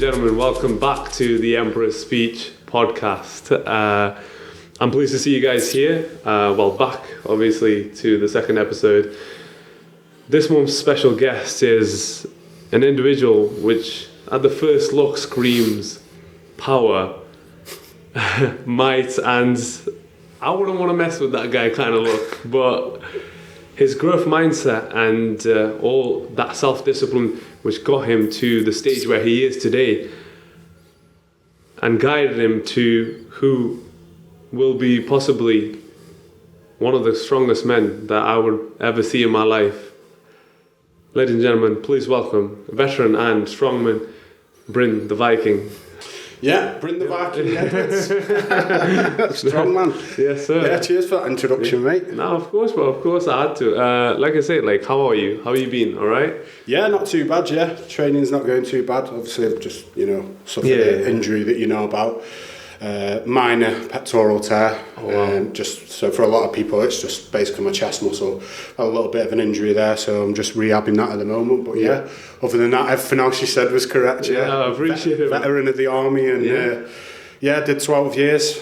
gentlemen, welcome back to the Emperor's Speech podcast. I'm pleased to see you guys here. Back, obviously, to the second episode. This month's special guest is an individual which, at the first look, screams power, might, and I wouldn't want to mess with that guy kind of look, but his growth mindset and all that self-discipline which got him to the stage where he is today and guided him to who will be possibly one of the strongest men that I would ever see in my life. Ladies and gentlemen, please welcome veteran and strongman Bryn the Viking. Yeah, Bryn the Viking, strongman. Yes, sir. Yeah, cheers for that introduction, mate. No, of course, bro. Of course, I had to. Like I said, how are you? How have you been? All right? Yeah, not too bad. Yeah, training's not going too bad. Obviously, I've just suffered an injury that you know about. Minor pectoral tear. Oh, wow. Just so for a lot of people, it's just basically my chest muscle. Had a little bit of an injury there, so I'm just rehabbing that at the moment. But yeah, other than that, everything else she said was correct. Yeah, I appreciate it. Veteran of the army, and did 12 years,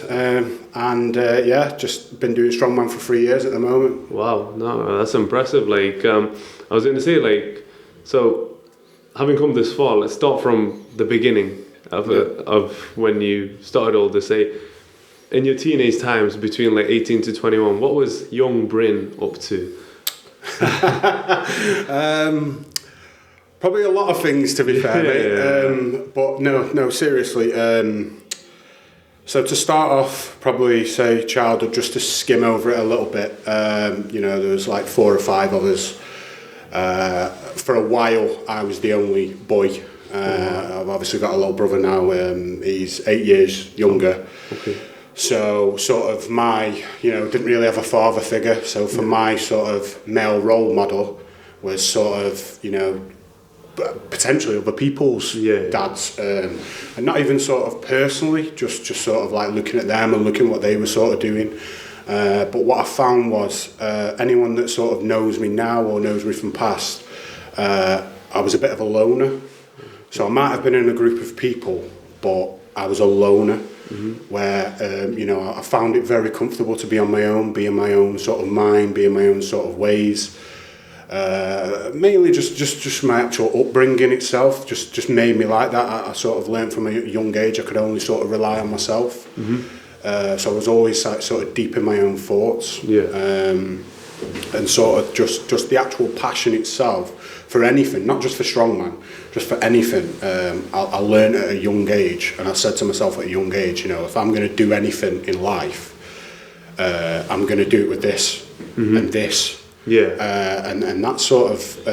just been doing strongman for 3 years at the moment. Wow, no, that's impressive. I was going to say, so having come this far, let's start from the beginning of when you started all this. Say, in your teenage times, between 18 to 21, what was young Bryn up to? Probably a lot of things, to be fair, mate. But no, seriously. So to start off, probably say childhood, just to skim over it a little bit. There was 4 or 5 of us. For a while, I was the only boy. I've obviously got a little brother now. He's 8 years younger. Okay. So sort of didn't really have a father figure. So for my sort of male role model was sort of, potentially other people's dads. And not even sort of personally, just sort of looking at them and looking what they were sort of doing. But what I found was anyone that sort of knows me now or knows me from past, I was a bit of a loner. So I might have been in a group of people, but I was a loner, where, I found it very comfortable to be on my own, be in my own sort of mind, be in my own sort of ways. Mainly just my actual upbringing itself just made me like that. I sort of learned from a young age I could only sort of rely on myself. So I was always sort of deep in my own thoughts. And sort of just the actual passion itself for anything, not just for strongman, just for anything. I learned at a young age, and I said to myself at a young age, if I'm going to do anything in life, I'm going to do it with this and this. And that's sort of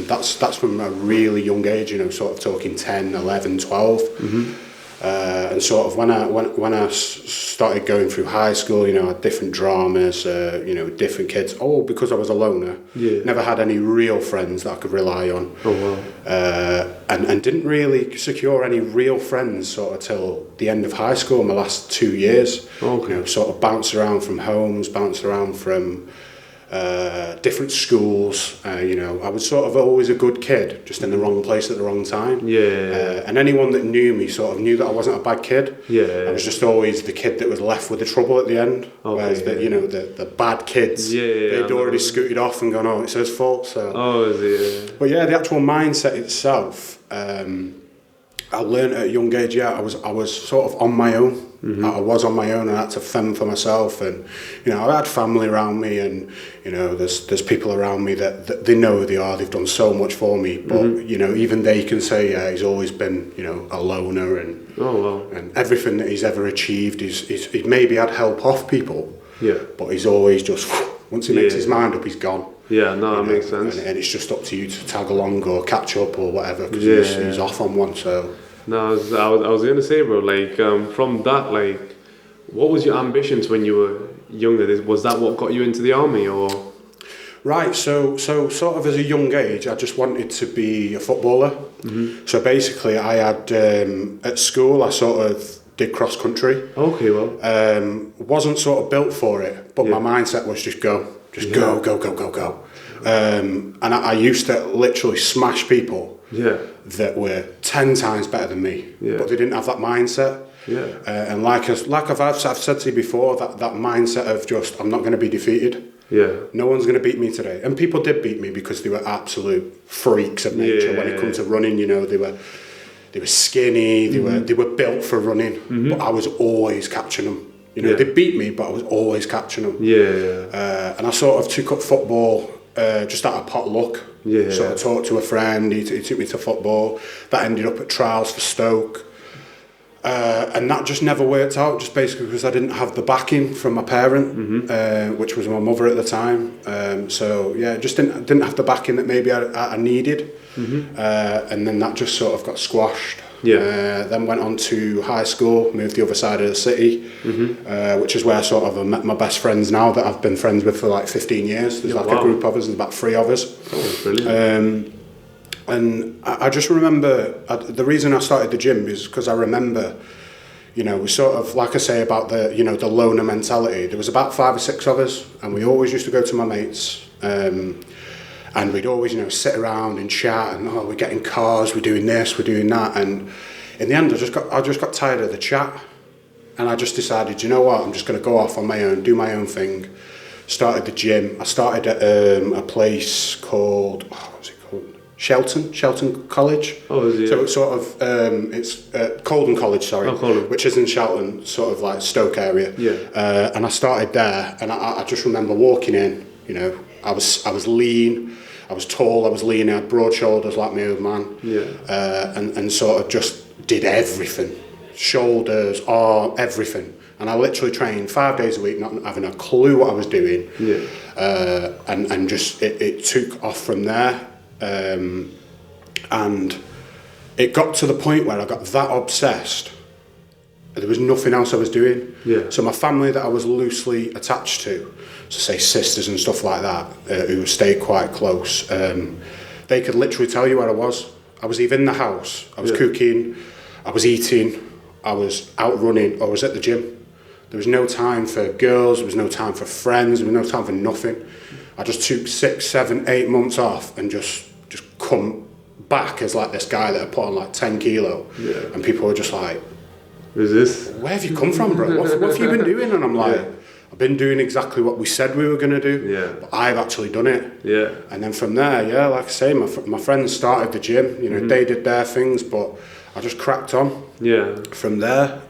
that's from a really young age, sort of talking 10, 11, 12. And sort of when I started going through high school, I had different dramas, different kids. All because I was a loner. Never had any real friends that I could rely on. And didn't really secure any real friends sort of till the end of high school, my last 2 years. Sort of bounced around from homes, bounced around from different schools. I was sort of always a good kid, just in the wrong place at the wrong time. And anyone that knew me sort of knew that I wasn't a bad kid. I was just always the kid that was left with the trouble at the end. Whereas the bad kids, they'd already scooted off and gone, it's his fault. So. But the actual mindset itself, I learned at a young age. I was sort of on my own. I was on my own, and I had to fend for myself. And I had family around me, and there's people around me that they know who they are. They've done so much for me, but even they can say he's always been a loner, and and everything that he's ever achieved, he's maybe had help off people. But he's always just once he makes his mind up, he's gone. That makes sense. And it's just up to you to tag along or catch up or whatever, because he's off on one. So. No, I was going to say, bro, from that, what was your ambitions when you were younger? Was that what got you into the army, or? Right, so sort of as a young age, I just wanted to be a footballer. So basically I had, at school, I sort of did cross country. Okay, well. Wasn't sort of built for it, but my mindset was just go. And I used to literally smash people that were 10 times better than me, but they didn't have that mindset. And like I've said to you before, that mindset of just, I'm not going to be defeated. No one's going to beat me today. And people did beat me because they were absolute freaks of nature. When it comes to running, you know, they were skinny, they were built for running, but I was always catching them. You know, they beat me, but I was always catching them. And I sort of took up football just out of potluck. Sort of talked to a friend, he took me to football. That ended up at trials for Stoke. And that just never worked out, just basically because I didn't have the backing from my parent, which was my mother at the time. Just didn't have the backing that maybe I needed. And then that just sort of got squashed. Then went on to high school, moved the other side of the city, which is where I sort of met my best friends now that I've been friends with for like 15 years. There's a group of us, there's about 3 of us. Oh, brilliant. And I just remember, the reason I started the gym is because I remember, you know, we sort of, like I say about the, you know, the loner mentality, there was about 5 or 6 of us, and we always used to go to my mates, and we'd always, you know, sit around and chat, and we're getting cars, we're doing this, we're doing that, and in the end I just got tired of the chat, and I just decided, you know what, I'm just going to go off on my own, do my own thing. Started the gym. I started at a place called, what was it called? Shelton College. Oh, is it? So it's sort of, it's Colden College, sorry, which is in Shelton, sort of like Stoke area. And I started there, and I just remember walking in, you know, I was lean, I was tall, I was lean, I had broad shoulders like my old man. And sort of just did everything, shoulders, arm, everything. And I literally trained 5 days a week, not having a clue what I was doing. And just, it took off from there. And it got to the point where I got that obsessed, there was nothing else I was doing. So my family that I was loosely attached to, so say sisters and stuff like that, who stayed quite close, they could literally tell you where I was. I was either in the house, I was cooking, I was eating, I was out running, or I was at the gym. There was no time for girls, there was no time for friends, there was no time for nothing. I just took 6, 7, 8 months off and just come back as like this guy that had put on like 10 kilo. And people were just like, who's this? Where have you come from, bro? What have you been doing? And I'm like, I've been doing exactly what we said we were going to do, but I've actually done it. And then from there, like I say, my friends started the gym, you know, they did their things, but I just cracked on. From there.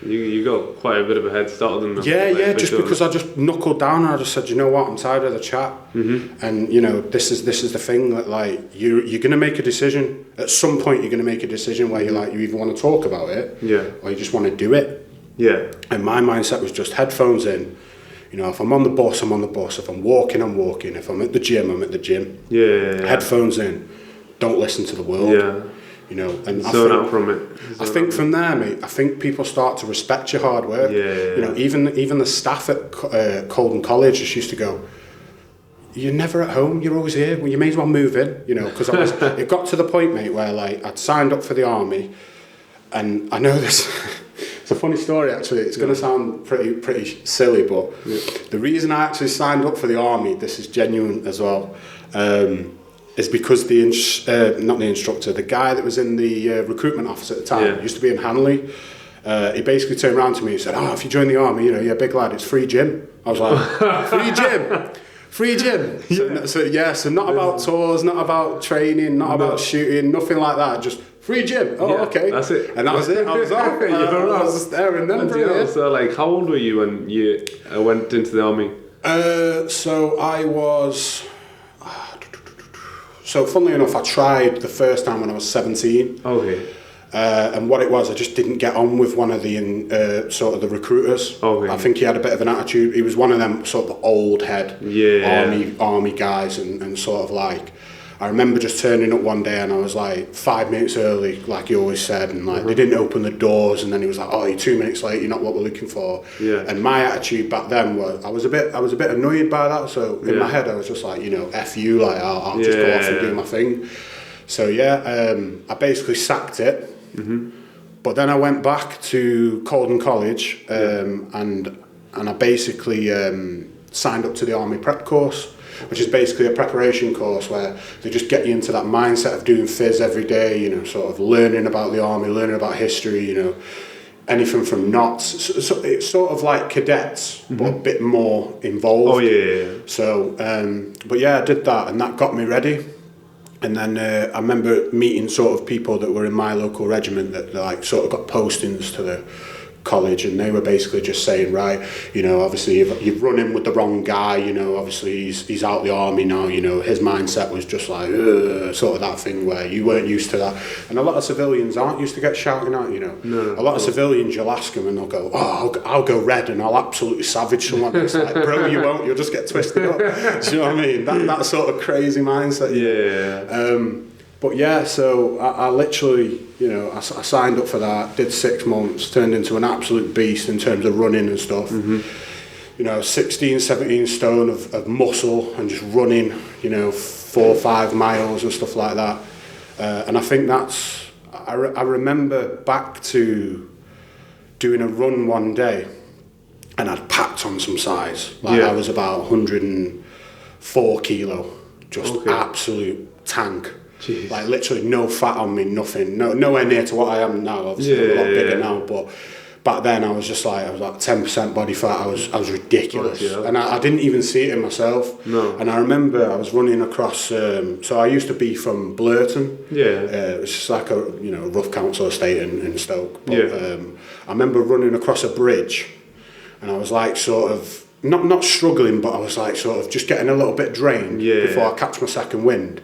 You got quite a bit of a head start on them. Because I just knuckled down and I just said, you know what, I'm tired of the chat. And you know, this is the thing that like you're going to make a decision. At some point you're going to make a decision where you either want to talk about it, or you just want to do it. And my mindset was just headphones in. You know, if I'm on the bus, I'm on the bus. If I'm walking, I'm walking. If I'm at the gym, I'm at the gym. Headphones in. Don't listen to the world. You know, and zone out from it. I think from there, mate, I think people start to respect your hard work. You know, even the staff at Colden College just used to go, you're never at home, you're always here, well, you may as well move in, you know, because it got to the point, mate, where like I'd signed up for the army, and I know this, it's a funny story actually, it's going to sound pretty silly, but the reason I actually signed up for the army, this is genuine as well, is because not the instructor, the guy that was in the recruitment office at the time, used to be in Hanley. He basically turned around to me and said, if you join the army, you know, you're a big lad, it's free gym. I was like, free gym? So not about tours, not about training, not about shooting, nothing like that, just free gym. Okay. That's it. And that was it, I was off. I was just there and then. So like, how old were you when you went into the army? So I was... So funnily enough, I tried the first time when I was 17. And what it was, I just didn't get on with one of the sort of the recruiters. I think he had a bit of an attitude. He was one of them sort of old head army guys, and sort of like, I remember just turning up one day and I was like 5 minutes early, like he always said, and like they didn't open the doors, and then he was like, you're 2 minutes late, you're not what we're looking for. And my attitude back then was, I was a bit annoyed by that, so in my head I was just like, you know, F you, like I'll just go off and do my thing. So I basically sacked it. But then I went back to Colden College, and I basically signed up to the army prep course. which is basically a preparation course where they just get you into that mindset of doing phys every day, you know, sort of learning about the army, learning about history, you know, anything from knots. So it's sort of like cadets, but a bit more involved. Oh, yeah. So, but yeah, I did that, and that got me ready. And then I remember meeting sort of people that were in my local regiment that like sort of got postings to the college, and they were basically just saying, right, you know, obviously you've run in with the wrong guy, you know, obviously he's out the army now, you know, his mindset was just like sort of that thing where you weren't used to that. And a lot of civilians aren't used to get shouting at, you know. No, a lot of civilians, you'll ask them and they'll go, oh, I'll go red and I'll absolutely savage someone. It's like, bro, you won't, you'll just get twisted up. Do you know what I mean? That sort of crazy mindset. Yeah. But yeah, so I literally, you know, I signed up for that, did 6 months, turned into an absolute beast in terms of running and stuff. You know, 16, 17 stone of muscle and just running, you know, 4 or 5 miles and stuff like that. And I think that's, I remember back to doing a run one day and I'd packed on some size. Like I was about 104 kilo, just absolute tank. Jeez. Like literally no fat on me, nothing, nowhere near to what I am now. Obviously I'm a lot bigger now, but back then I was like 10% body fat. I was ridiculous, and I didn't even see it in myself. No. And I remember I was running across. So I used to be from Blurton. It was just like a rough council estate in Stoke. But, I remember running across a bridge, and I was like sort of not struggling, but I was like sort of just getting a little bit drained before I catch my second wind.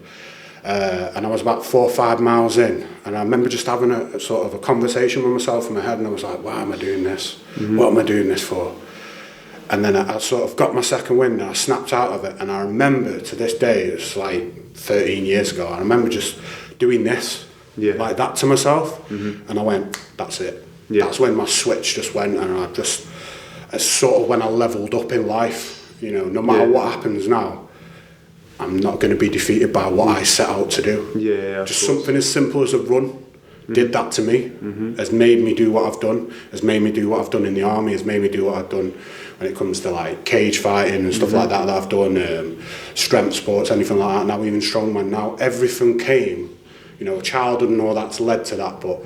And I was about 4 or 5 miles in, and I remember just having a sort of a conversation with myself in my head, and I was like, why am I doing this? What am I doing this for? And then I sort of got my second wind and I snapped out of it, and I remember to this day, it's like 13 years ago, I remember just doing this, like that to myself, and I went, that's it. That's when my switch just went, and it's sort of when I leveled up in life, you know, no matter what happens now, I'm not going to be defeated by what I set out to do. Just something as simple as a run did that to me, has made me do what I've done, has made me do what I've done in the army, has made me do what I've done when it comes to like cage fighting and stuff like that I've done, strength sports, anything like that, now even strongman. Now everything came, you know, childhood and all that's led to that, but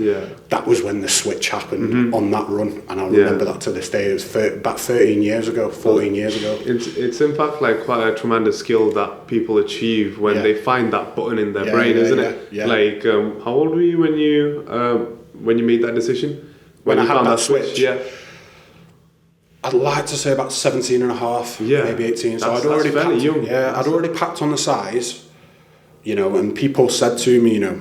that was when the switch happened on that run, and I remember that to this day. It was about 13 years ago, 14 years ago. It's in fact like quite a tremendous skill that people achieve when they find that button in their brain, isn't it? Like, how old were you when you made that decision? When I had that switch? I'd like to say about 17 and a half, maybe 18. So I'd already packed, young. I'd already packed on the size. You know, and people said to me, you know,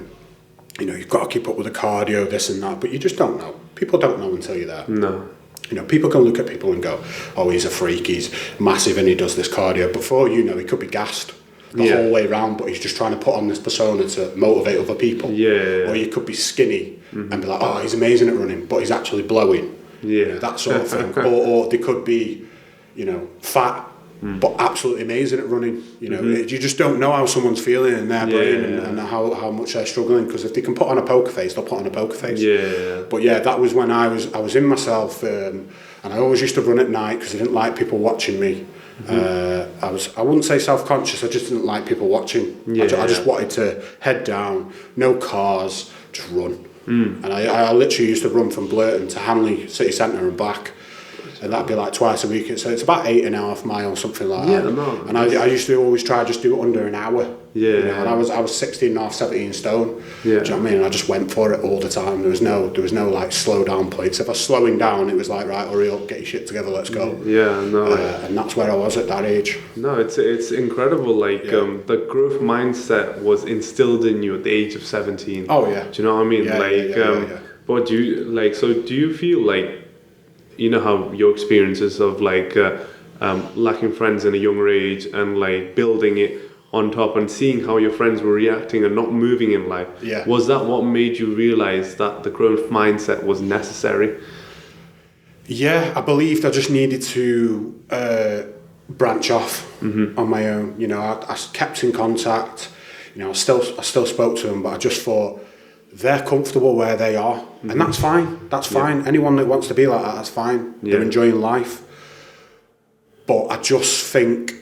you've got to keep up with the cardio, this and that, but you just don't know. People don't know until you're there. No. You know, people can look at people and go, oh, he's a freak, he's massive and he does this cardio. Before you know, he could be gassed the whole way round, but he's just trying to put on this persona to motivate other people. Or you could be skinny and be like, oh, he's amazing at running, but he's actually blowing. You know, that sort of thing. or they could be, you know, fat, but absolutely amazing at running. You know, you just don't know how someone's feeling in their brain and how much they're struggling, because if they can put on a poker face, they'll put on a poker face. But that was when I was in myself, and I always used to run at night because I didn't like people watching me. I wouldn't say self-conscious, I just didn't like people watching. I just wanted to head down, no cars, just run. And I literally used to run from Blurton to Hanley City Centre and back. And that'd be like twice a week. So it's about 8.5 miles, something like that. And I used to always try to just do it under an hour. You know, and I was 16 and a half, 17 stone. Do you know what I mean? And I just went for it all the time. There was no like slow down points. If I was slowing down, it was like, right, hurry up, get your shit together, let's go. And that's where I was at that age. No, it's incredible. Like the growth mindset was instilled in you at the age of 17. Oh yeah. Do you know what I mean? But do you feel like, you know how your experiences of like lacking friends in a younger age and like building it on top and seeing how your friends were reacting and not moving in life, was that what made you realize that the growth mindset was necessary? I believed I just needed to branch off on my own. You know, I kept in contact, you know, I still spoke to them, but I just thought, they're comfortable where they are, and that's fine. That's fine. Anyone that wants to be like that, that's fine. They're enjoying life. But I just think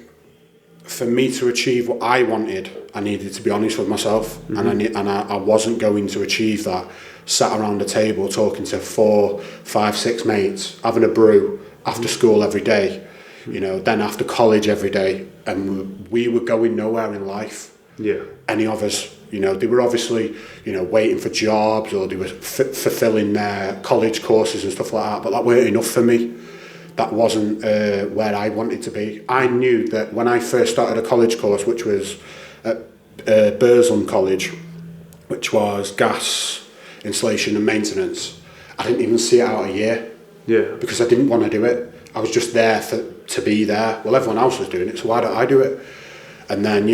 for me to achieve what I wanted, I needed to be honest with myself, and I wasn't going to achieve that sat around a table talking to 4, 5, 6 mates, having a brew after school every day, then after college every day, and we were going nowhere in life. Yeah. Any of us, they were obviously, waiting for jobs, or they were fulfilling their college courses and stuff like that, but that weren't enough for me. That wasn't where I wanted to be. I knew that when I first started a college course, which was at Burslem College, which was gas, installation and maintenance, I didn't even see it out a year. Yeah. Because I didn't want to do it. I was just there to be there. Well, everyone else was doing it, so why don't I do it? And then,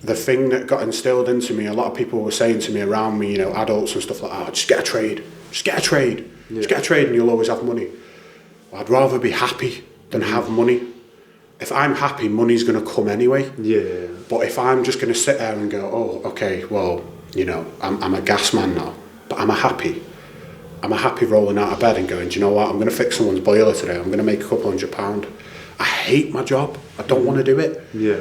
the thing that got instilled into me, a lot of people were saying to me around me, adults and stuff like that, just get a trade, just get a trade, just get a trade and you'll always have money. Well, I'd rather be happy than have money. If I'm happy, money's going to come anyway. Yeah. But if I'm just going to sit there and go, oh, okay, well, I'm a gas man now, but I'm a happy rolling out of bed and going, do you know what, I'm going to fix someone's boiler today, I'm going to make a couple £100. I hate my job, I don't want to do it. Yeah.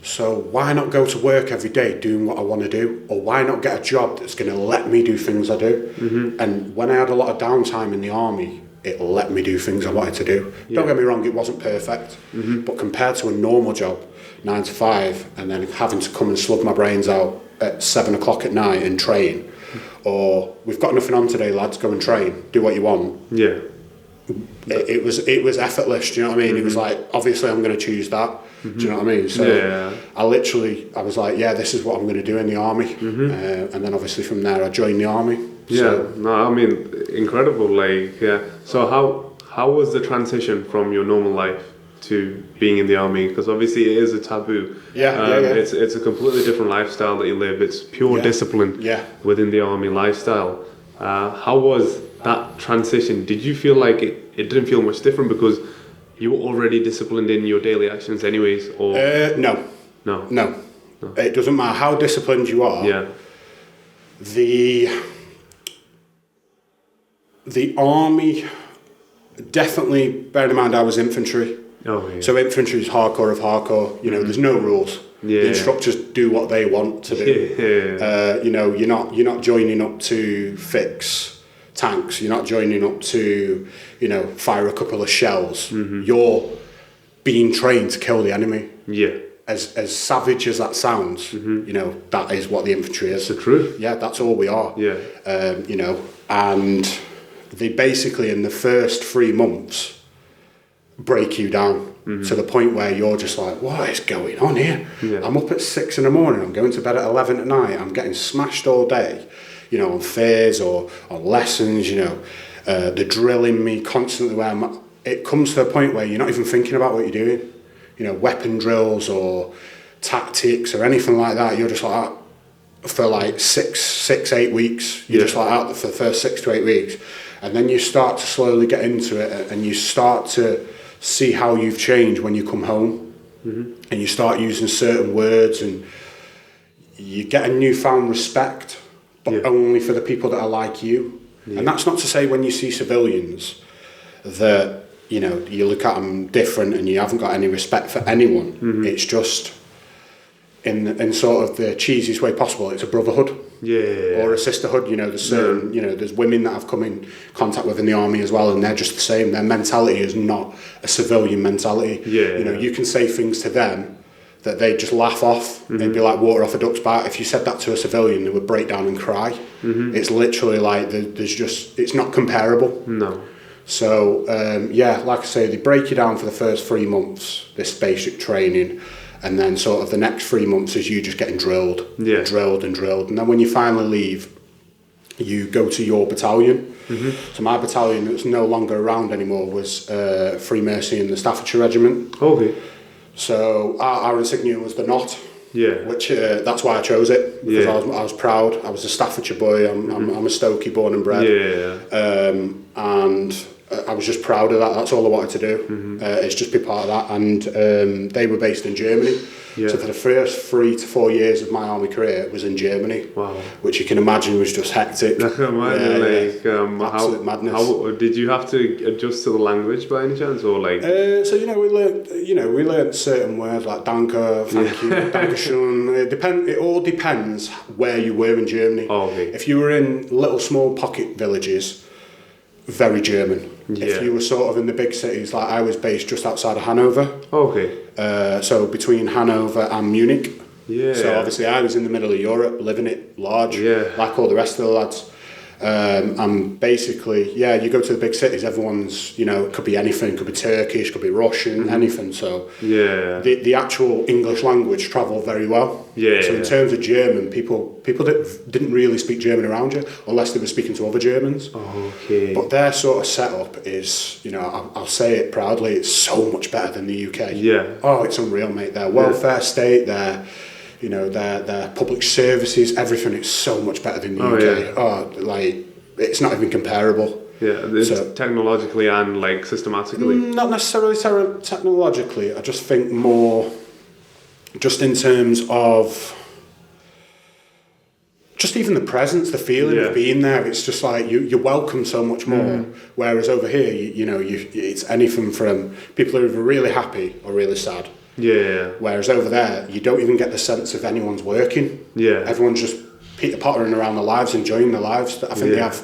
So why not go to work every day doing what I want to do? Or why not get a job that's going to let me do things I do? Mm-hmm. And when I had a lot of downtime in the army, it let me do things I wanted to do. Yeah. Don't get me wrong, it wasn't perfect. Mm-hmm. But compared to a normal job, 9 to 5, and then having to come and slug my brains out at 7 o'clock at night and train, or we've got nothing on today, lads, go and train, do what you want. Yeah. It was effortless, do you know what I mean? Mm-hmm. It was like, obviously I'm going to choose that. Mm-hmm. Do you know what I mean? So I was like, yeah, this is what I'm going to do in the army. Mm-hmm. And then obviously from there I joined the army. Yeah, so. No, I mean, incredible. Like, yeah. So how was the transition from your normal life to being in the army? Because obviously it is a taboo. Yeah. It's a completely different lifestyle that you live. It's pure discipline within the army lifestyle. How was that transition? Did you feel like it didn't feel much different because you were already disciplined in your daily actions anyways? Or No. It doesn't matter how disciplined you are. Yeah. The army, definitely, bear in mind I was infantry. Oh, yeah. So infantry is hardcore of hardcore. There's no rules. Yeah. The instructors do what they want to do. Yeah. You're not joining up to fix tanks. You're not joining up to, fire a couple of shells. Mm-hmm. You're being trained to kill the enemy. Yeah. As savage as that sounds, that is what the infantry is. It's the truth. Yeah, that's all we are. Yeah. And they basically in the first 3 months break you down to the point where you're just like, what is going on here? Yeah. I'm up at 6 a.m, I'm going to bed at 11 at night, I'm getting smashed all day, on fairs or on lessons, they're drilling me constantly where it comes to a point where you're not even thinking about what you're doing, weapon drills or tactics or anything like that. You're just like that for like 6-8 weeks. You're just like that for the first 6 to 8 weeks. And then you start to slowly get into it and you start to see how you've changed when you come home. Mm-hmm. And you start using certain words and you get a newfound respect, but only for the people that are like you. Yeah. And that's not to say when you see civilians that, you look at them different and you haven't got any respect for anyone. Mm-hmm. It's just in sort of the cheesiest way possible. It's a brotherhood. Yeah. Or a sisterhood. There's certain, there's women that I've come in contact with in the army as well, and they're just the same. Their mentality is not a civilian mentality. Yeah. You can say things to them that they just laugh off. Mm-hmm. It'd be like water off a duck's back. If you said that to a civilian, they would break down and cry. Mm-hmm. It's literally like it's not comparable. No. So, like I say, they break you down for the first 3 months, this basic training, and then sort of the next 3 months is you just getting drilled. And then when you finally leave, you go to your battalion. Mm-hmm. So my battalion that's no longer around anymore was Free Mercy in the Staffordshire Regiment. Okay. So our insignia was the knot. Yeah. Which that's why I chose it, because I was proud. I was a Staffordshire boy. I'm a Stokey born and bred. Yeah. And I was just proud of that. That's all I wanted to do. It's just be part of that. And they were based in Germany. Yeah. So for the first 3 to 4 years of my army career, it was in Germany. Wow. Which you can imagine was just hectic. I can imagine, absolute madness. How did you have to adjust to the language by any chance, or like? So we learned certain words like danke, thank you, dankeschön. It all depends where you were in Germany. Oh, okay. If you were in little small pocket villages, very German. Yeah. If you were sort of in the big cities, like I was based just outside of Hanover. Okay. So between Hanover and Munich. Yeah. So obviously I was in the middle of Europe, living it large, like all the rest of the lads. And basically, you go to the big cities, everyone's, it could be anything, could be Turkish, could be Russian, anything. So the actual English language travelled very well. Yeah. So in terms of German, people didn't really speak German around you unless they were speaking to other Germans. Oh, okay. But their sort of setup is, I'll say it proudly, it's so much better than the UK. Yeah. Oh, it's unreal, mate. Their welfare state, their public services, everything is so much better than the UK. It's not even comparable. Yeah, technologically and like systematically. Not necessarily technologically. I just think more, just in terms of, just even the presence, the feeling of being there. It's just like you're welcome so much more. Whereas over here, it's anything from people who are really happy or really sad. Yeah. Whereas over there, you don't even get the sense of anyone's working. Yeah. Everyone's just Peter-pottering around their lives, enjoying their lives. I think they have,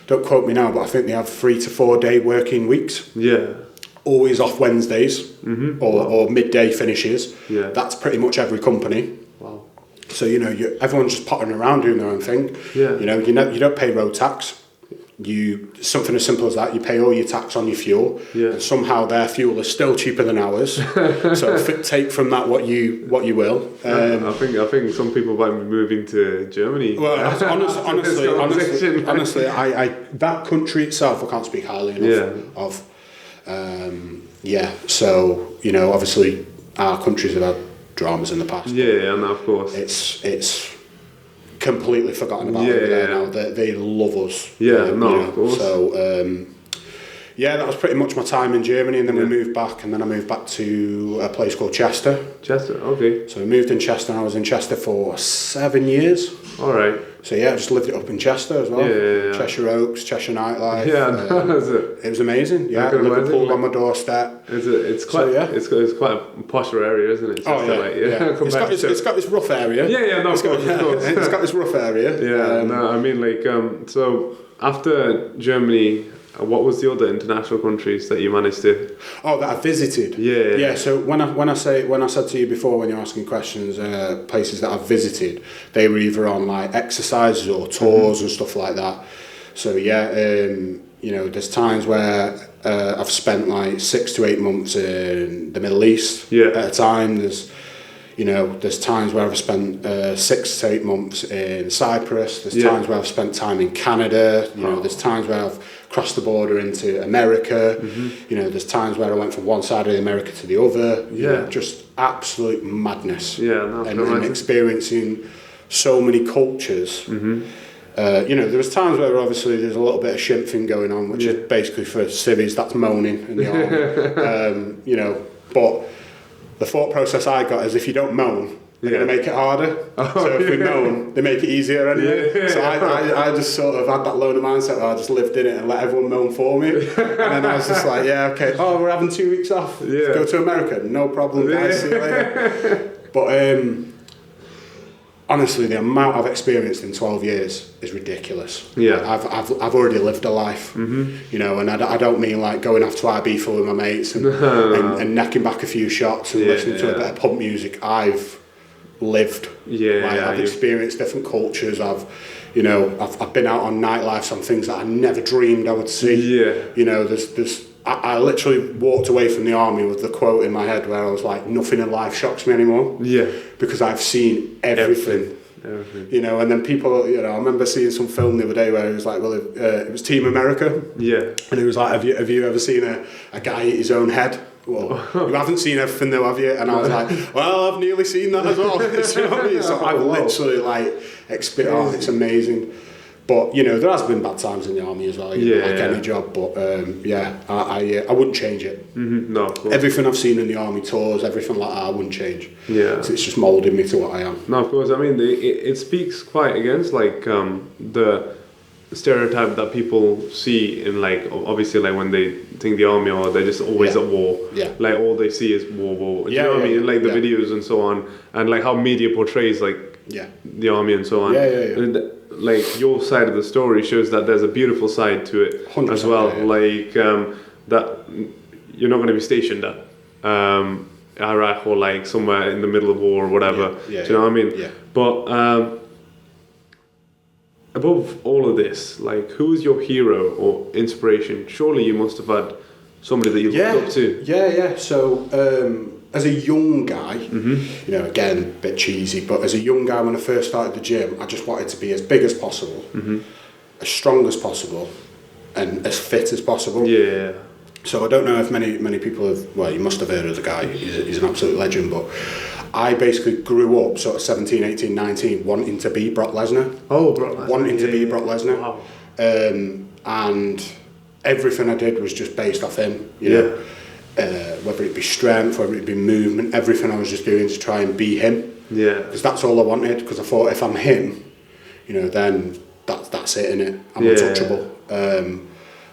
don't quote me now, but I think they have 3 to 4 day working weeks. Yeah. Always off Wednesdays or midday finishes. Yeah. That's pretty much every company. Wow. So, everyone's just pottering around doing their own thing. Yeah. You don't pay road tax. Something as simple as that, you pay all your tax on your fuel, and somehow their fuel is still cheaper than ours. So take from that what you will. I think some people might be moving to Germany. Well, honestly, I that country itself I can't speak highly enough of. So obviously our countries have had dramas in the past. Yeah, and of course it's completely forgotten about over there now. They love us. Of course. So that was pretty much my time in Germany, and then we moved back, and then I moved back to a place called Chester. Chester, okay. So we moved in Chester, and I was in Chester for 7 years. All right. So I just lived it up in Chester as well. Yeah. Cheshire Oaks, Cheshire nightlife. It was amazing. Yeah, Liverpool on my doorstep. It's quite a posher area, isn't it? Chester, It's got this rough area. Of course. It's got this rough area. So after Germany, what was the other international countries that you managed to? Oh, that I visited. Yeah. So when I said to you before, when you're asking questions, places that I've visited, they were either on like exercises or tours and stuff like that. So there's times where I've spent like 6 to 8 months in the Middle East at a time. There's times where I've spent 6 to 8 months in Cyprus. There's times where I've spent time in Canada. There's times where I've crossed the border into America. There's times where I went from one side of America to the other. Just absolute madness. And experiencing so many cultures. There was times where obviously there's a little bit of shimphing going on, which is basically for civvies. That's moaning in the army. But the thought process I got is if you don't moan, they're going to make it harder. So if we moan, they make it easier anyway. So I just sort of had that load of mindset where I just lived in it and let everyone moan for me. And then I was just like, okay, we're having 2 weeks off. Let's go to America. No problem, guys. See you later. But honestly, the amount I've experienced in 12 years is ridiculous. I've already lived a life, and I don't mean like going off to Ibiza with my mates and necking back a few shots and listening to a bit of punk music. I've lived. I've experienced different cultures. I've been out on nightlife on things that I never dreamed I would see. I literally walked away from the army with the quote in my head where I was like, nothing in life shocks me anymore. Because I've seen everything. And then people, I remember seeing some film the other day where it was like, it was Team America. And it was like, have you ever seen a guy eat his own head? Well, you haven't seen everything though, have you? And I was like, well, I've nearly seen that as well. You know what I mean? So I literally like, it's amazing. But, you know, there has been bad times in the army as well, you know, like any job. But, I wouldn't change it. Mm-hmm. No, of course. Everything I've seen in the army tours, everything like that, I wouldn't change. Yeah. So it's just moulded me to what I am. No, of course. I mean, it speaks quite against, like, the stereotype that people see in, like, obviously, like, when they think the army, or they're just always at war. Yeah. Like, all they see is war. Do you know what I mean? Like, the videos and so on, and, like, how media portrays, like, the army and so on. And, like, your side of the story shows that there's a beautiful side to it as well. Like, that you're not going to be stationed at Iraq or, like, somewhere in the middle of war or whatever. Do you know what I mean? Yeah. But above all of this, like, who is your hero or inspiration? Surely you must have had somebody that you looked up to. Yeah. So, as a young guy, you know, again, a bit cheesy, but as a young guy when I first started the gym, I just wanted to be as big as possible, as strong as possible, and as fit as possible. Yeah. So I don't know if many people have, well, you must have heard of the guy, he's an absolute legend, but I basically grew up sort of 17, 18, 19 wanting to be Brock Lesnar. Oh, Brock Lesnar. Wanting to be Brock Lesnar. Wow. And everything I did was just based off him, you know. Whether it be strength, whether it be movement, everything I was just doing to try and be him. Yeah. Because that's all I wanted, because I thought if I'm him, you know, then that's it, innit? I'm untouchable.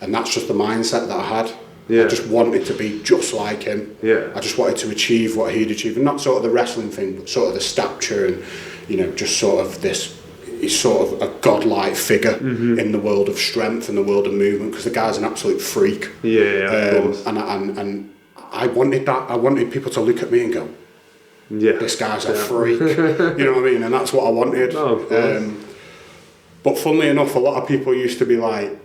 And that's just the mindset that I had. I just wanted to be just like him. I just wanted to achieve what he'd achieved, and not sort of the wrestling thing, but sort of the stature and, you know, just sort of this. He's sort of a godlike figure in the world of strength and the world of movement, because the guy's an absolute freak. Of course. And I wanted that. I wanted people to look at me and go, this guy's a freak. You know what I mean? And that's what I wanted. Oh, of course. But funnily enough, a lot of people used to be like,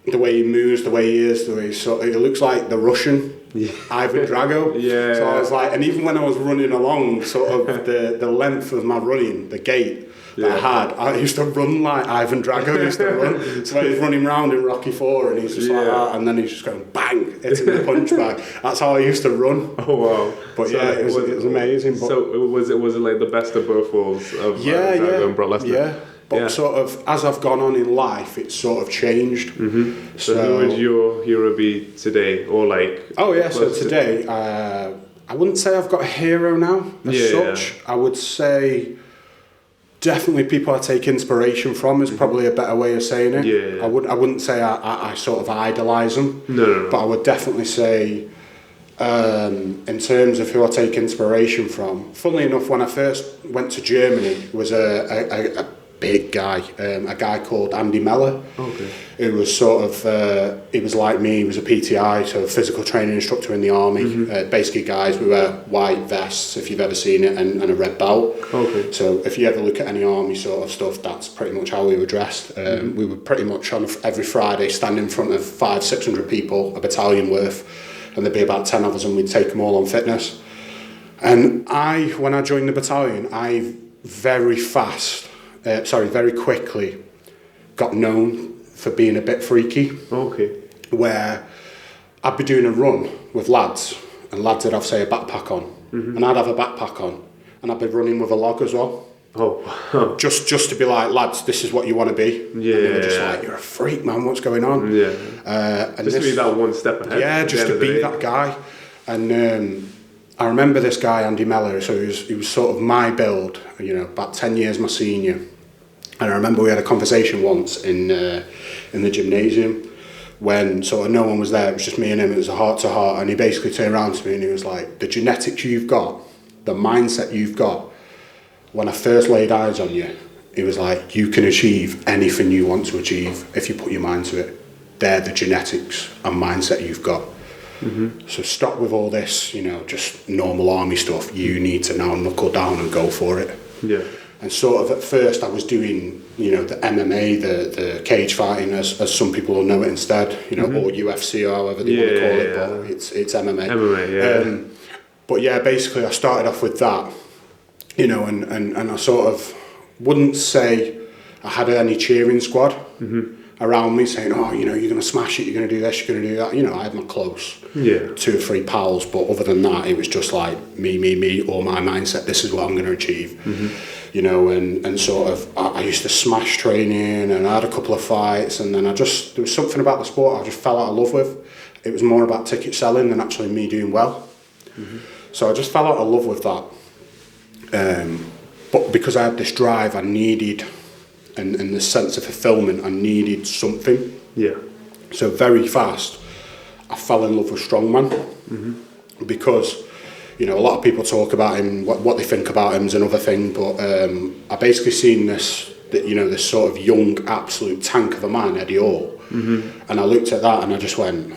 the way he moves, the way he is, the way he looks like the Russian Ivan Drago. So I was like, and even when I was running along, sort of the length of my running, the gait that I used to run like Ivan Drago used to run. So he's running round in Rocky 4 and he's just like that, and then he's just going bang, hitting the punch bag. That's how I used to run. Oh wow. But so it was amazing. But so was it like the best of both worlds of Drago and Brock Lesnar? Yeah. But sort of, as I've gone on in life, it's sort of changed. So who would your hero be today? Or like... So today, I wouldn't say I've got a hero now, as such. I would say definitely people I take inspiration from is probably a better way of saying it. I wouldn't say I sort of idolise them. No. But I would definitely say, in terms of who I take inspiration from, funnily enough, when I first went to Germany, was a big guy, a guy called Andy Meller, who was sort of, he was like me, he was a PTI, so a physical training instructor in the army. Basically guys, we wear white vests, if you've ever seen it, and a red belt. So if you ever look at any army sort of stuff, that's pretty much how we were dressed. We were pretty much on every Friday stand in front of 500-600 people, a battalion worth, and there'd be about 10 of us, and we'd take them all on fitness. And when I joined the battalion, I very quickly got known for being a bit freaky. Where I'd be doing a run with lads, and lads would have, say, a backpack on, and I'd have a backpack on, and I'd be running with a log as well. Just to be like, lads, this is what you want to be. And they were just like, you're a freak, man, what's going on? And just to be that one step ahead. Just to be that guy. And I remember this guy, Andy Meller, so he was sort of my build, you know, about 10 years my senior. And I remember we had a conversation once in the gymnasium when sort of no one was there, it was just me and him, it was a heart to heart, and he basically turned around to me and he was like, the genetics you've got, the mindset you've got, when I first laid eyes on you, he was like, you can achieve anything you want to achieve if you put your mind to it. They're the genetics and mindset you've got. So stop with all this, you know, just normal army stuff. You need to now knuckle down and go for it. And sort of at first I was doing, you know, the MMA, the cage fighting, as some people will know it instead, you know, or UFC or however they want to call it, but it's MMA. But yeah, basically I started off with that, you know, and I sort of wouldn't say I had any cheering squad, around me saying, oh, you know, you're going to smash it, you're going to do this, you're going to do that. You know, I had my close 2 or 3 pals, but other than that, it was just like me, or my mindset, this is what I'm going to achieve. You know, and sort of, I used to smash training, and I had a couple of fights, and then there was something about the sport I just fell out of love with. It was more about ticket selling than actually me doing well. So I just fell out of love with that. But because I had this drive, I needed, and this sense of fulfillment, I needed something. Yeah. So very fast, I fell in love with strongman. Because, you know, a lot of people talk about him, what they think about him is another thing, but I basically seen this sort of young, absolute tank of a man, Eddie Hall. And I looked at that and I just went,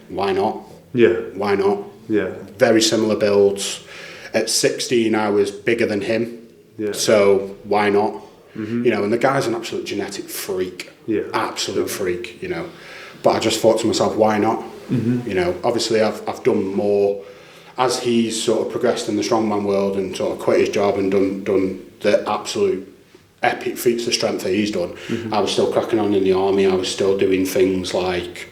why not? Yeah. Why not? Yeah. Very similar builds. At 16, I was bigger than him. Yeah. So why not? You know, and the guy's an absolute genetic freak. Yeah. Absolute freak, you know. But I just thought to myself, why not? You know, obviously I've done more as he's sort of progressed in the strongman world and sort of quit his job and done the absolute epic feats of strength that he's done. I was still cracking on in the army. I was still doing things like,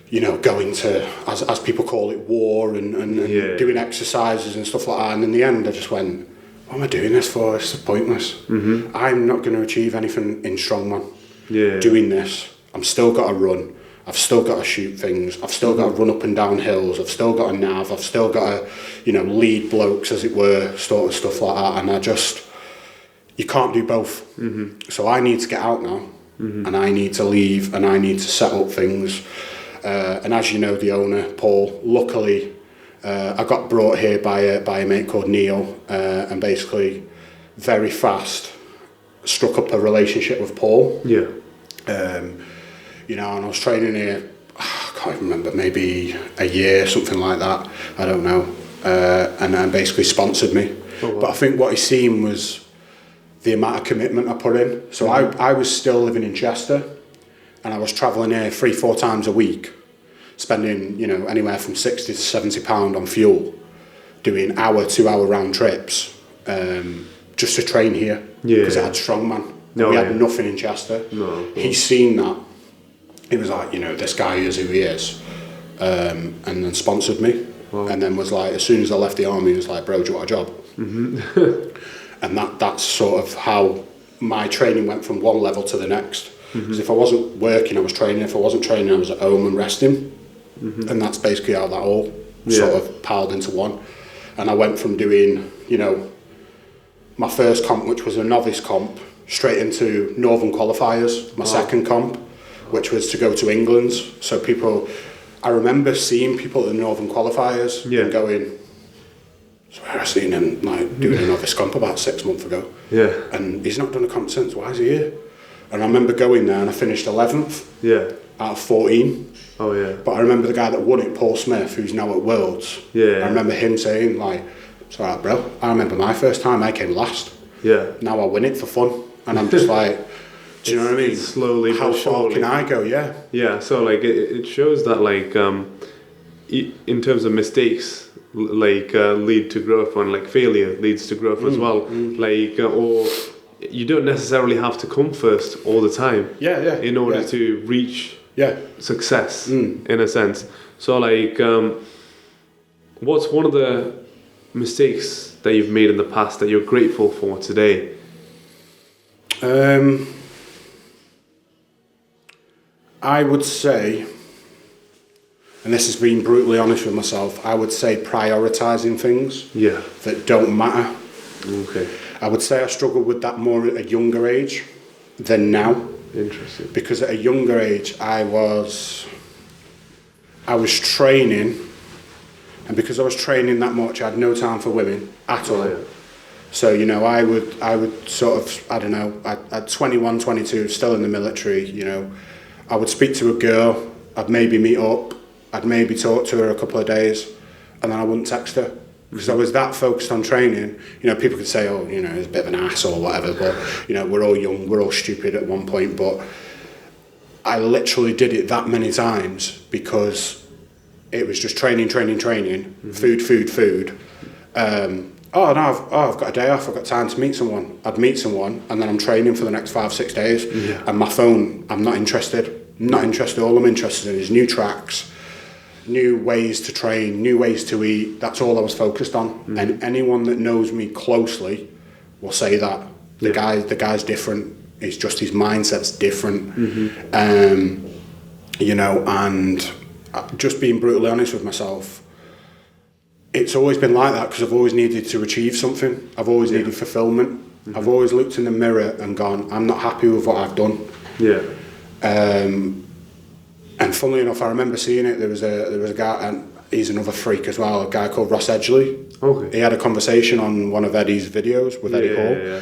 you know, going to, as people call it, war and doing exercises and stuff like that. And in the end, I just went, what am I doing this for? It's pointless. I'm not going to achieve anything in strongman doing this. I've still got to run. I've still got to shoot things. I've still got to run up and down hills. I've still got to nav. I've still got to, you know, lead blokes, as it were, sort of stuff like that. And you can't do both. So I need to get out now. And I need to leave and I need to set up things. And as you know, the owner, Paul, luckily, I got brought here by a mate called Neil, and basically very fast struck up a relationship with Paul. Yeah. You know, and I was training here, I can't even remember, maybe a year, something like that. I don't know. And then basically sponsored me. Oh, wow. But I think what he seen was the amount of commitment I put in. So I was still living in Chester, and I was travelling here 3-4 times a week, spending, you know, anywhere from £60 to £70 on fuel, doing 2-hour round trips, just to train here, because I had strongman. We had nothing in Chester. He's seen that. He was like, you know, this guy is who he is, and then sponsored me. Wow. And then was like, as soon as I left the army, he was like, bro, do you want a job? And that's sort of how my training went from one level to the next. Because if I wasn't working, I was training. If I wasn't training, I was at home and resting. And that's basically how that all sort of piled into one. And I went from doing, you know, my first comp, which was a novice comp, straight into Northern qualifiers, my second comp, which was to go to England. So I remember seeing people at the Northern qualifiers and going, so I seen him like doing a novice comp about 6 months ago. Yeah. And he's not done a comp since, why is he here? And I remember going there and I finished 11th out of 14. Oh yeah. But I remember the guy that won it, Paul Smith, who's now at Worlds. Yeah. I remember him saying like, it's alright bro, I remember my first time I came last. Yeah. Now I win it for fun. And I'm just like, do you know what I mean? Slowly, how far can I go? Yeah. Yeah. So like it shows that like in terms of mistakes, like lead to growth, and like failure leads to growth as well. Like or you don't necessarily have to come first all the time. In order to reach success in a sense. So like, what's one of the mistakes that you've made in the past that you're grateful for today? I would say, and this is being brutally honest with myself, I would say prioritising things that don't matter. Okay. I would say I struggled with that more at a younger age than now. Interesting. Because at a younger age, I was training, and because I was training that much, I had no time for women at all. Yeah. So, you know, I would sort of, I don't know, at 21, 22, still in the military, you know, I would speak to a girl, I'd maybe meet up, I'd maybe talk to her a couple of days, and then I wouldn't text her. Because I was that focused on training. You know, people could say, oh, you know, he's a bit of an ass or whatever, but, you know, we're all young, we're all stupid at one point, but I literally did it that many times because it was just training, food. oh no, I've got a day off, I've got time to meet someone. I'd meet someone and then I'm training for the next 5-6 days. Yeah. And my phone, I'm not interested. All I'm interested in is new tracks, new ways to train, new ways to eat. That's all I was focused on. Mm-hmm. And anyone that knows me closely will say that. The guy's different. It's just his mindset's different. Mm-hmm. You know, and just being brutally honest with myself, it's always been like that because I've always needed to achieve something. I've always needed fulfillment. Mm-hmm. I've always looked in the mirror and gone, I'm not happy with what I've done. Yeah. And funnily enough, I remember seeing it. There was a guy, and he's another freak as well, a guy called Ross Edgley. Okay. He had a conversation on one of Eddie's videos with Eddie Hall. Yeah.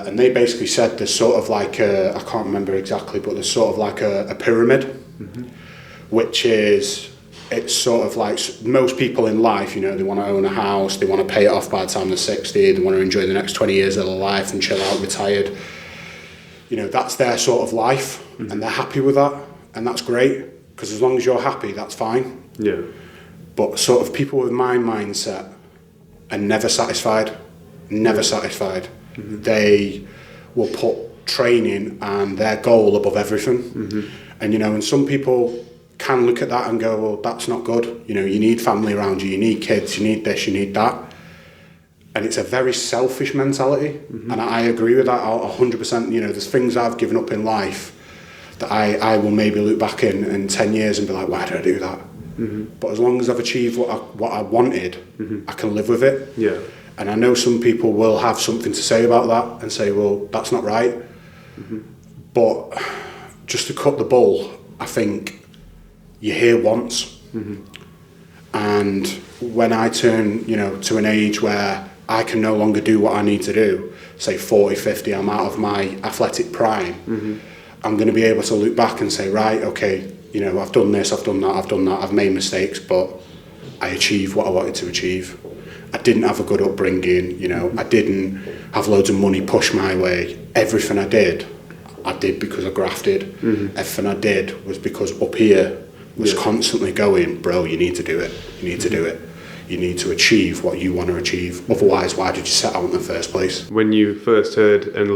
And they basically said there's sort of like I can't remember exactly, but there's sort of like a pyramid, mm-hmm. which is, it's sort of like most people in life, you know, they want to own a house, they want to pay it off by the time they're 60, they want to enjoy the next 20 years of their life and chill out, retired. You know, that's their sort of life, mm-hmm. and they're happy with that, and that's great, because as long as you're happy, that's fine. Yeah. But sort of people with my mindset are never satisfied. Mm-hmm. They will put training and their goal above everything. Mm-hmm. And, you know, and some people can look at that and go, well, that's not good. You know, you need family around you, you need kids, you need this, you need that. And it's a very selfish mentality. Mm-hmm. And I agree with that 100%. You know, there's things I've given up in life that I will maybe look back in 10 years and be like, why did I do that? Mm-hmm. But as long as I've achieved what I wanted, mm-hmm. I can live with it. Yeah. And I know some people will have something to say about that and say, well, that's not right. Mm-hmm. But just to cut the bull, I think you're here once. Mm-hmm. And when I turn, you know, to an age where I can no longer do what I need to do, say 40, 50, I'm out of my athletic prime, mm-hmm. I'm going to be able to look back and say, right, okay, you know, I've done this, I've done that, I've made mistakes, but I achieved what I wanted to achieve. I didn't have a good upbringing, you know, I didn't have loads of money pushed my way. Everything I did because I grafted. Mm-hmm. Everything I did was because up here was constantly going, bro, you need to do it, you need to do it. You need to achieve what you want to achieve. Otherwise, why did you set out in the first place? When you first heard and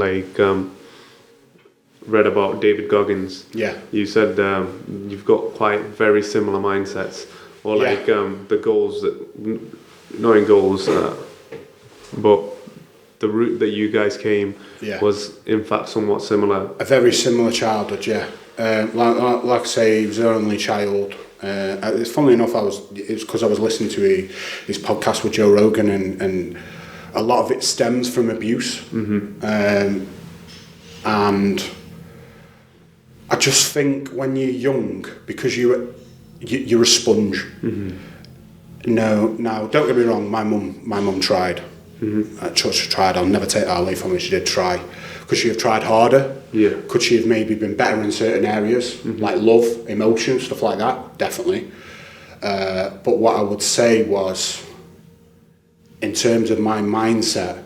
read about David Goggins, you said you've got quite very similar mindsets, or the goals not in goals, but the route that you guys came was in fact somewhat similar. A very similar childhood, like I say, he was the only child. It's funnily enough, it's because I was listening to his podcast with Joe Rogan, and a lot of it stems from abuse. Mm-hmm. And I just think when you're young, because you're a sponge. Mm-hmm. No, now don't get me wrong. My mum tried. Mm-hmm. She tried. I'll never take that away from her. She did try. Could she have tried harder? Yeah. Could she have maybe been better in certain areas, mm-hmm. like love, emotion, stuff like that? Definitely. But what I would say was, in terms of my mindset,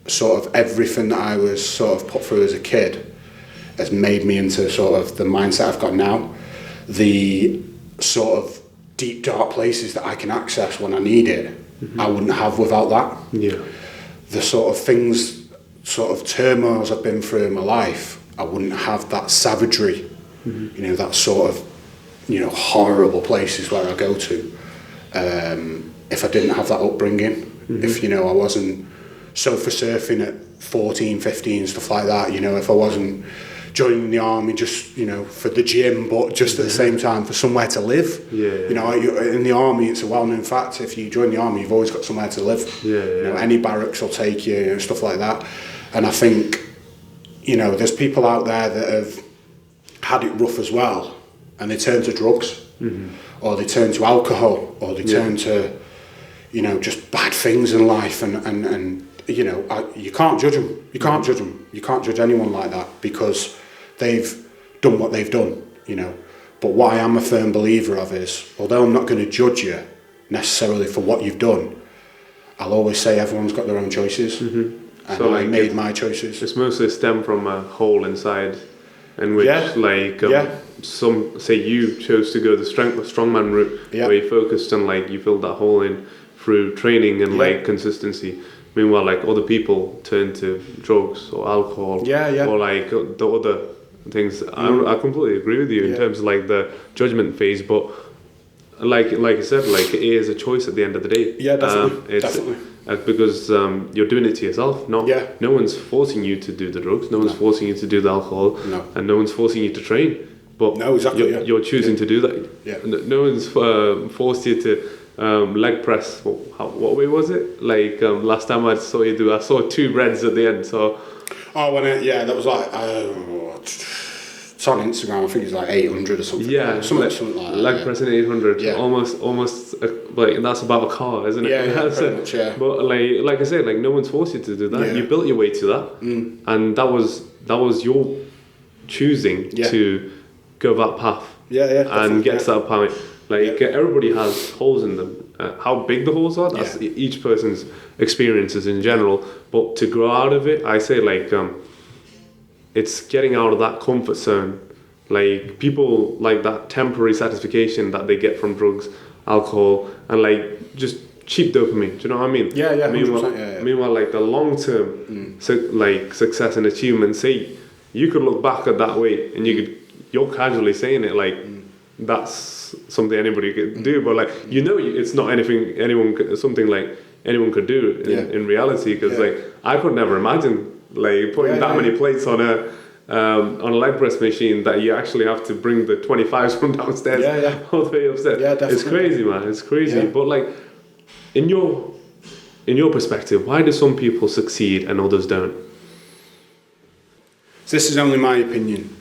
sort of everything that I was sort of put through as a kid has made me into sort of the mindset I've got now. The sort of deep, dark places that I can access when I need it, mm-hmm. I wouldn't have without that. Yeah. The sort of things, sort of turmoils I've been through in my life, I wouldn't have that savagery, mm-hmm. you know, that sort of, you know, horrible places where I go to, if I didn't have that upbringing, mm-hmm. if, you know, I wasn't sofa surfing at 14, 15, stuff like that, you know, if I wasn't joining the army just, you know, for the gym, but just at the same time for somewhere to live. You know, in the army, it's a well-known fact, if you join the army, you've always got somewhere to live. You know, any barracks will take you, you know, stuff like that. And I think, you know, there's people out there that have had it rough as well, and they turn to drugs, mm-hmm. or they turn to alcohol, or they turn to, you know, just bad things in life, and you know, you can't judge them. You can't judge them. You can't judge anyone like that, because they've done what they've done, you know. But what I am a firm believer of is, although I'm not going to judge you necessarily for what you've done, I'll always say everyone's got their own choices. Mm-hmm. And so I made my choices. It's mostly stem from a hole inside, in which some say you chose to go the strongman route, where you focused on, like, you filled that hole in through training and like consistency. Meanwhile, like other people turn to drugs or alcohol, or like the other things. I completely agree with you in terms of like the judgment phase, but like you said, like it is a choice at the end of the day. Yeah, definitely. Definitely. Because you're doing it to yourself. No one's forcing you to do the drugs. No one's forcing you to do the alcohol. No. And no one's forcing you to train. But no, exactly. You're choosing to do that. Yeah. No one's forced you to leg press. What way was it? Like last time I saw you do, I saw 2 reds at the end. So. Oh, that was like. It's on Instagram. I think it's like 800 or something. Yeah, something like that. Leg pressing 800. Yeah. Almost like that's about a car, isn't it? Yeah, pretty much, yeah. But like I said, like no one's forced you to do that. Yeah. You built your way to that, and that was your choosing to go that path. And get to that point. Like everybody has holes in them. How big the holes are, that's each person's experiences in general. But to grow out of it, I say like. It's getting out of that comfort zone. Like people like that temporary satisfaction that they get from drugs, alcohol, and like just cheap dopamine. Do you know what I mean? Yeah. Meanwhile, like the long term, like success and achievement. Say you could look back at that weight and you're casually saying it like that's something anybody could do, but like it's not something like anyone could do in reality, because like I could never imagine. Like putting that many plates on a leg press machine that you actually have to bring the 25s from downstairs all the way upstairs. Yeah, definitely. It's crazy, man. It's crazy. Yeah. But like, in your perspective, why do some people succeed and others don't? So this is only my opinion.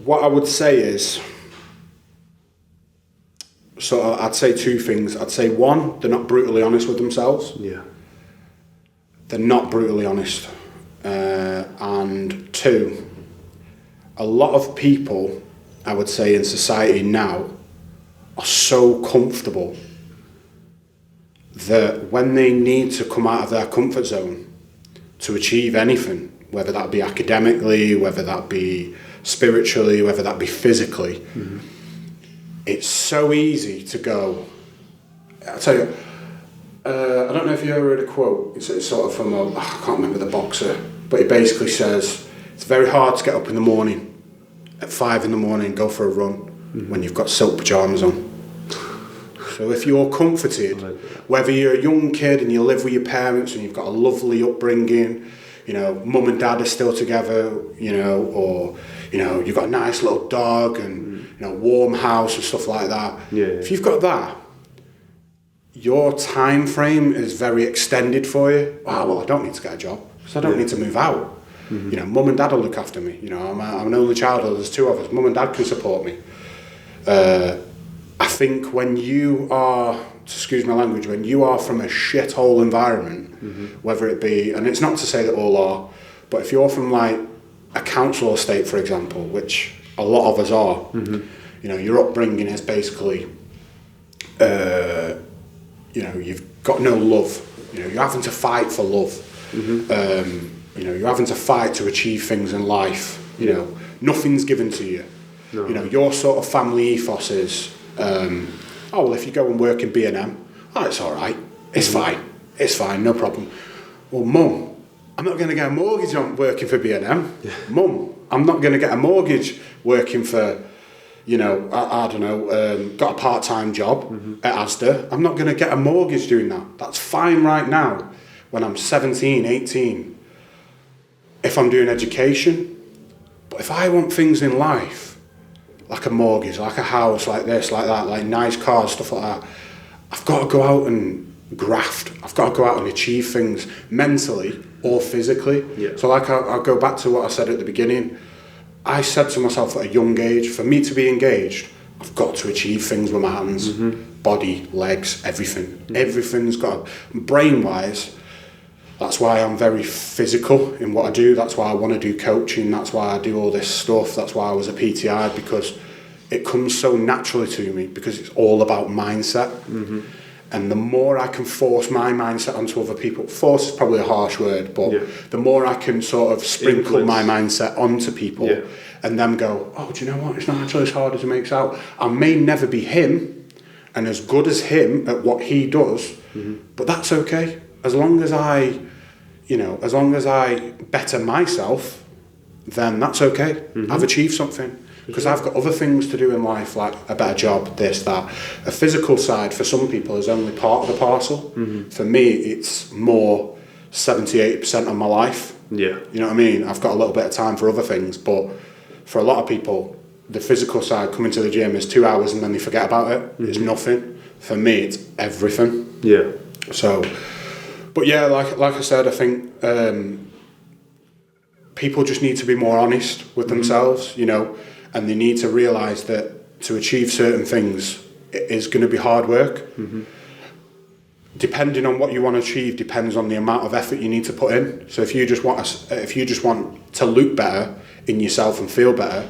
What I would say is, so I'd say 2 things. I'd say 1, they're not brutally honest with themselves. Yeah. They're not brutally honest. And 2, a lot of people, I would say in society now, are so comfortable that when they need to come out of their comfort zone to achieve anything, whether that be academically, whether that be spiritually, whether that be physically, it's so easy to go. I'll tell you, I don't know if you ever heard a quote. It's sort of from I can't remember the boxer, but it basically says it's very hard to get up in the morning at 5 in the morning, go for a run when you've got silk pajamas on. So if you're comforted, whether you're a young kid and you live with your parents and you've got a lovely upbringing, mum and dad are still together, or you've got a nice little dog and warm house and stuff like that. If you've got that, your time frame is very extended for you. Well, I don't need to get a job because I don't need to move out. Mum and dad will look after me. I'm an only child. There's 2 of us. Mum and dad can support me. I think when you are, excuse my language, when you are from a shithole environment, whether it be, and it's not to say that all are, but if you're from like a council estate, for example, which a lot of us are, your upbringing is basically, you've got no love. You're having to fight for love. You're having to fight to achieve things in life. Nothing's given to you. No. Your sort of family ethos is, if you go and work in B&M, it's all right. It's fine. It's fine. No problem. Well, Mum, I'm not going to get a mortgage on working for B&M. Mum, I'm not going to get a mortgage working for, I don't know, got a part-time job at Asda. I'm not going to get a mortgage doing that. That's fine right now when I'm 17, 18. If I'm doing education. But if I want things in life, like a mortgage, like a house, like this, like that, like nice cars, stuff like that, I've got to go out and graft. I've got to go out and achieve things mentally or physically. So like I'll go back to what I said at the beginning. I said to myself at a young age, for me to be engaged, I've got to achieve things with my hands, body, legs, everything. Everything's got, brain-wise, that's why I'm very physical in what I do. That's why I want to do coaching. That's why I do all this stuff. That's why I was a PTI, because it comes so naturally to me, because it's all about mindset. And the more I can force my mindset onto other people, force is probably a harsh word, but the more I can sort of sprinkle my mindset onto people and them go, do you know what? It's not actually as hard as it makes out. I may never be him, and as good as him at what he does, but that's okay. As long as I better myself, then that's okay. I've achieved something. Because I've got other things to do in life, like a better job, this, that. A physical side for some people is only part of the parcel. For me, it's more 70-80% of my life. Yeah. You know what I mean? I've got a little bit of time for other things, but for a lot of people, the physical side, coming to the gym, is 2 hours and then they forget about it. It's nothing. For me, it's everything. Yeah. So, but yeah, like I said, I think people just need to be more honest with themselves, you know, and they need to realise that to achieve certain things, it is going to be hard work. Depending on what you want to achieve depends on the amount of effort you need to put in. So if you just want to look better in yourself and feel better,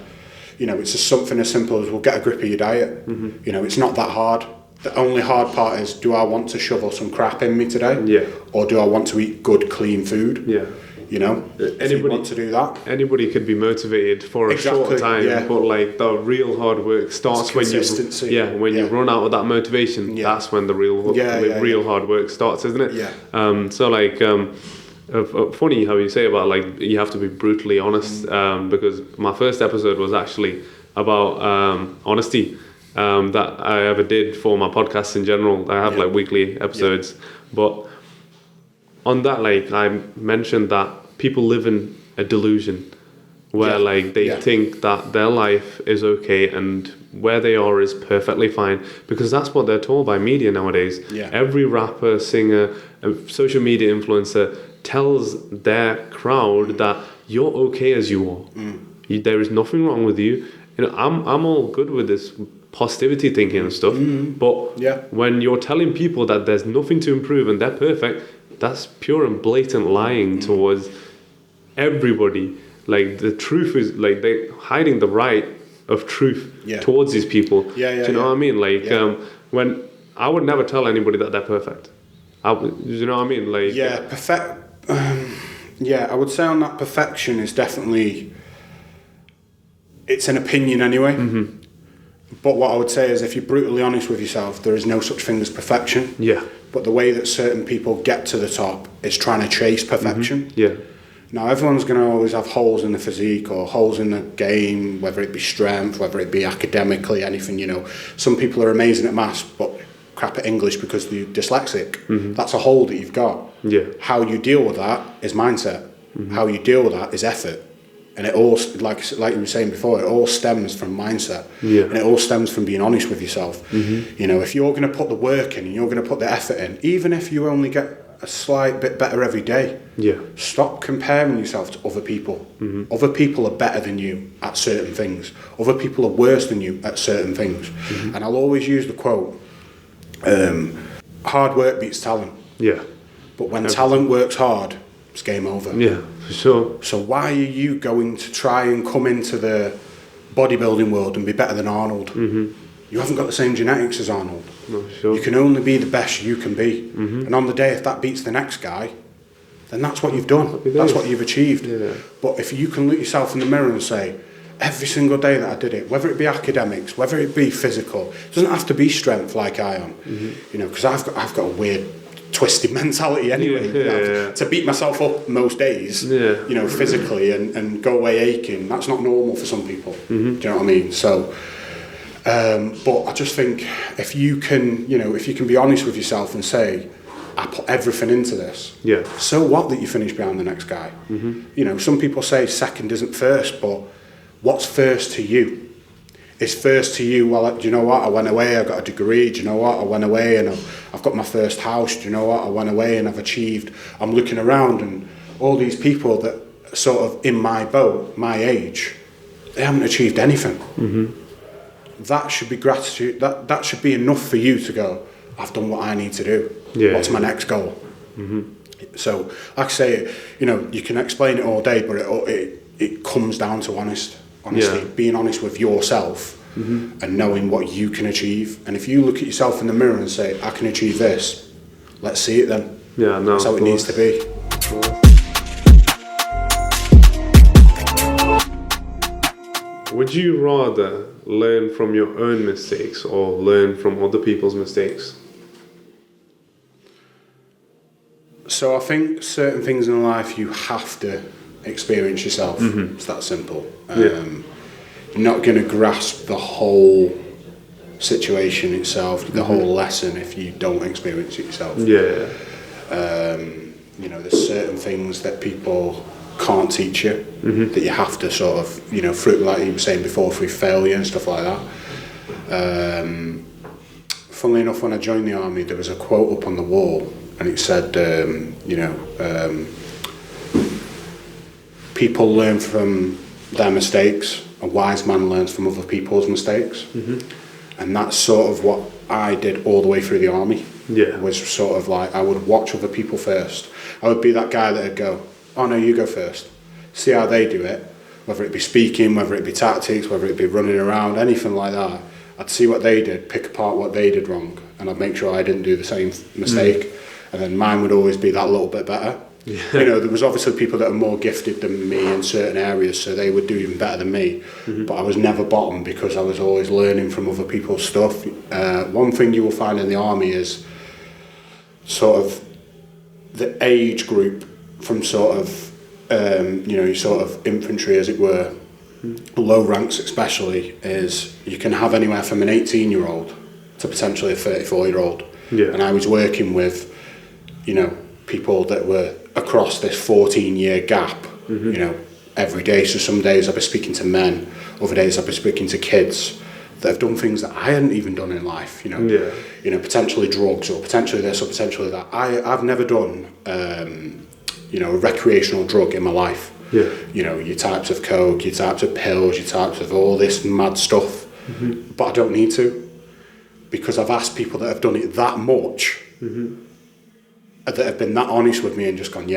you know, it's just something as simple as, well, get a grip of your diet. You know, it's not that hard. The only hard part is, do I want to shovel some crap in me today? Yeah. Or do I want to eat good, clean food? Yeah. You know, if you want to do that. Anybody could be motivated for a short time, but like the real hard work starts when you run out of that motivation. That's when the real hard work starts, isn't it? Yeah. So like, funny how you say about like you have to be brutally honest, because my first episode was actually about honesty that I ever did for my podcast in general. I have like weekly episodes, but on that, like I mentioned that people live in a delusion where like they think that their life is okay and where they are is perfectly fine, because that's what they're told by media nowadays. Every rapper, singer, social media influencer tells their crowd that you're okay as you are. There is nothing wrong with you. You know, I'm all good with this positivity thinking and stuff, but when you're telling people that there's nothing to improve and they're perfect, that's pure and blatant lying towards everybody. Like the truth is, like they're hiding the right of truth towards these people. Do you know what I mean? Like when I would never tell anybody that they're perfect. Do you know what I mean? Like I would say on that, perfection is definitely, it's an opinion anyway. But what I would say is, if you're brutally honest with yourself, there is no such thing as perfection. But the way that certain people get to the top is trying to chase perfection. Now, everyone's going to always have holes in the physique or holes in the game, whether it be strength, whether it be academically, anything, you know. Some people are amazing at maths, but crap at English because they're dyslexic. That's a hole that you've got. How you deal with that is mindset. How you deal with that is effort. And it all, like you were saying before, it all stems from mindset. And it all stems from being honest with yourself. You know, if you're going to put the work in and you're going to put the effort in, even if you only get a slight bit better every day, stop comparing yourself to other people. Other people are better than you at certain things. Other people are worse than you at certain things. And I'll always use the quote, hard work beats talent. But when talent works hard, it's game over. For sure. So why are you going to try and come into the bodybuilding world and be better than Arnold? You haven't got the same genetics as Arnold. No, sure. You can only be the best you can be. And on the day, if that beats the next guy, then that's what you've done. That's what you've achieved. But if you can look yourself in the mirror and say, every single day that I did it, whether it be academics, whether it be physical, it doesn't have to be strength like I am. You know, because I've got a weird twisted mentality anyway. To beat myself up most days, you know, physically and go away aching, that's not normal for some people. Do you know what I mean? So but I just think if you can be honest with yourself and say, I put everything into this, so what that you finish behind the next guy? You know, some people say second isn't first, but what's first to you? Is first to you, well, do you know what, I went away, I got a degree, do you know what, I went away and I've got my first house, do you know what, I went away and I've achieved, I'm looking around and all these people that are sort of in my boat, my age, they haven't achieved anything. That should be gratitude, that should be enough for you to go, I've done what I need to do, what's my next goal? So, like I say, you know, you can explain it all day, but it comes down to honesty, being honest with yourself and knowing what you can achieve. And if you look at yourself in the mirror and say, I can achieve this, let's see it then. That's how it needs to be. Would would you rather learn from your own mistakes or learn from other people's mistakes? So I think certain things in life you have to experience yourself. It's that simple. You're not going to grasp the whole situation itself, the whole lesson, if you don't experience it yourself. You know, there's certain things that people can't teach you, that you have to sort of, you know, through, like you were saying before, through failure and stuff like that. Funnily enough, when I joined the army, there was a quote up on the wall, and it said, people learn from their mistakes, a wise man learns from other people's mistakes. And that's sort of what I did all the way through the army. Was sort of like, I would watch other people first. I would be that guy that would go, oh no, you go first. See how they do it, whether it be speaking, whether it be tactics, whether it be running around, anything like that. I'd see what they did, pick apart what they did wrong, and I'd make sure I didn't do the same mistake. And then mine would always be that little bit better. You know, there was obviously people that are more gifted than me in certain areas, so they would do even better than me. But I was never bottom because I was always learning from other people's stuff. One thing you will find in the army is sort of the age group from sort of, sort of infantry, as it were, low ranks especially, is you can have anywhere from an 18-year-old to potentially a 34-year-old. And I was working with, you know, people that were across this 14-year gap, you know, every day. So some days I'll be speaking to men, other days I'll be speaking to kids that have done things that I hadn't even done in life, you know. You know, potentially drugs or potentially this or potentially that. I've never done, you know, a recreational drug in my life. You know, your types of coke, your types of pills, your types of all this mad stuff. But I don't need to, because I've asked people that have done it that much, that have been that honest with me and just gone,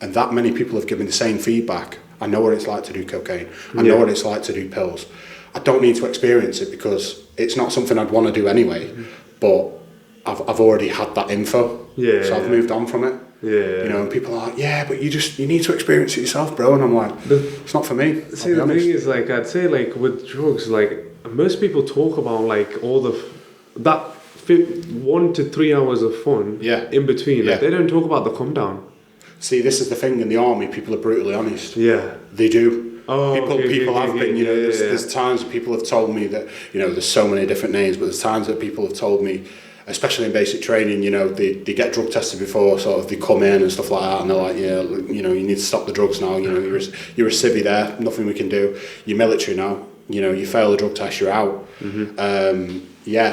and that many people have given the same feedback. I know what it's like to do cocaine. I know what it's like to do pills. I don't need to experience it because it's not something I'd want to do anyway, but I've already had that info, so I've moved on from it. You know, and people are like, but you need to experience it yourself, bro. And I'm like, it's not for me. See, the thing is, like, I'd say, like, with drugs, like, most people talk about, like, all that 1 to 3 hours of fun in between. Like, they don't talk about the come down. See, this is the thing in the army, people are brutally honest. They do. People have been, you know, there's times that people have told me that, you know, there's so many different names, but there's times that people have told me, especially in basic training, you know, they get drug tested before, sort of, they come in and stuff like that, and they're like, you know, you need to stop the drugs now, you know, you're a civvy there, nothing we can do, you're military now, you know, you fail the drug test, you're out.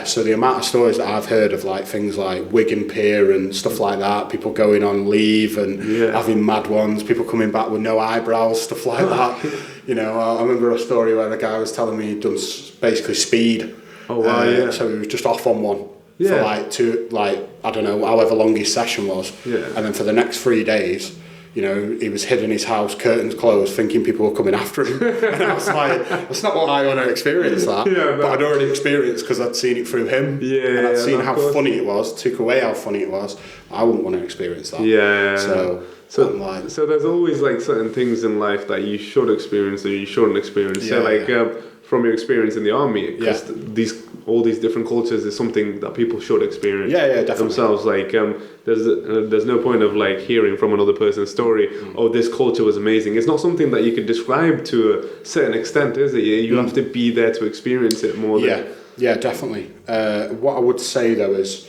So the amount of stories that I've heard of, like, things like wig and peer and stuff like that, people going on leave and having mad ones, people coming back with no eyebrows, stuff like that. You know, I remember a story where a guy was telling me he'd done basically speed. So he was just off on one for I don't know, however long his session was. And then for the next 3 days, you know, he was hid in his house, curtains closed, thinking people were coming after him. And I was like, that's not what I want to experience, that. But I'd already experienced because I'd seen it through him. And I'd seen how funny it was, took away how funny it was. I wouldn't want to experience that. So there's always, like, certain things in life that you should experience or you shouldn't experience. From your experience in the army, because all these different cultures is something that people should experience definitely themselves. Like, there's no point of, like, hearing from another person's story, oh, this culture was amazing. It's not something that you can describe to a certain extent, is it? You have to be there to experience it more. Definitely. What I would say, though, is,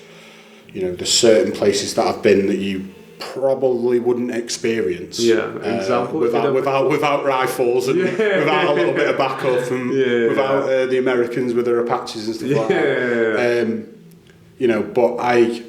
you know, there's certain places that I've been that you probably wouldn't experience. Example without rifles and without a little bit of backup and without the Americans with their Apaches and stuff like that. You know, but I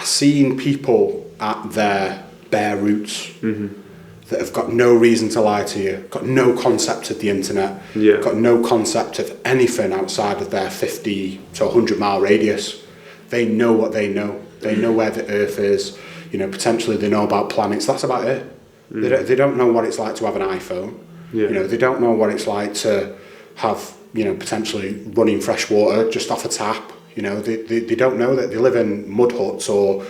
seen people at their bare roots that have got no reason to lie to you, got no concept of the internet, got no concept of anything outside of their 50 to 100 mile radius. They know what they know. They know where the Earth is. You know, potentially they know about planets. That's about it. They don't know what it's like to have an iPhone. You know, they don't know what it's like to have, you know, potentially running fresh water just off a tap. You know, they don't know that. They live in mud huts or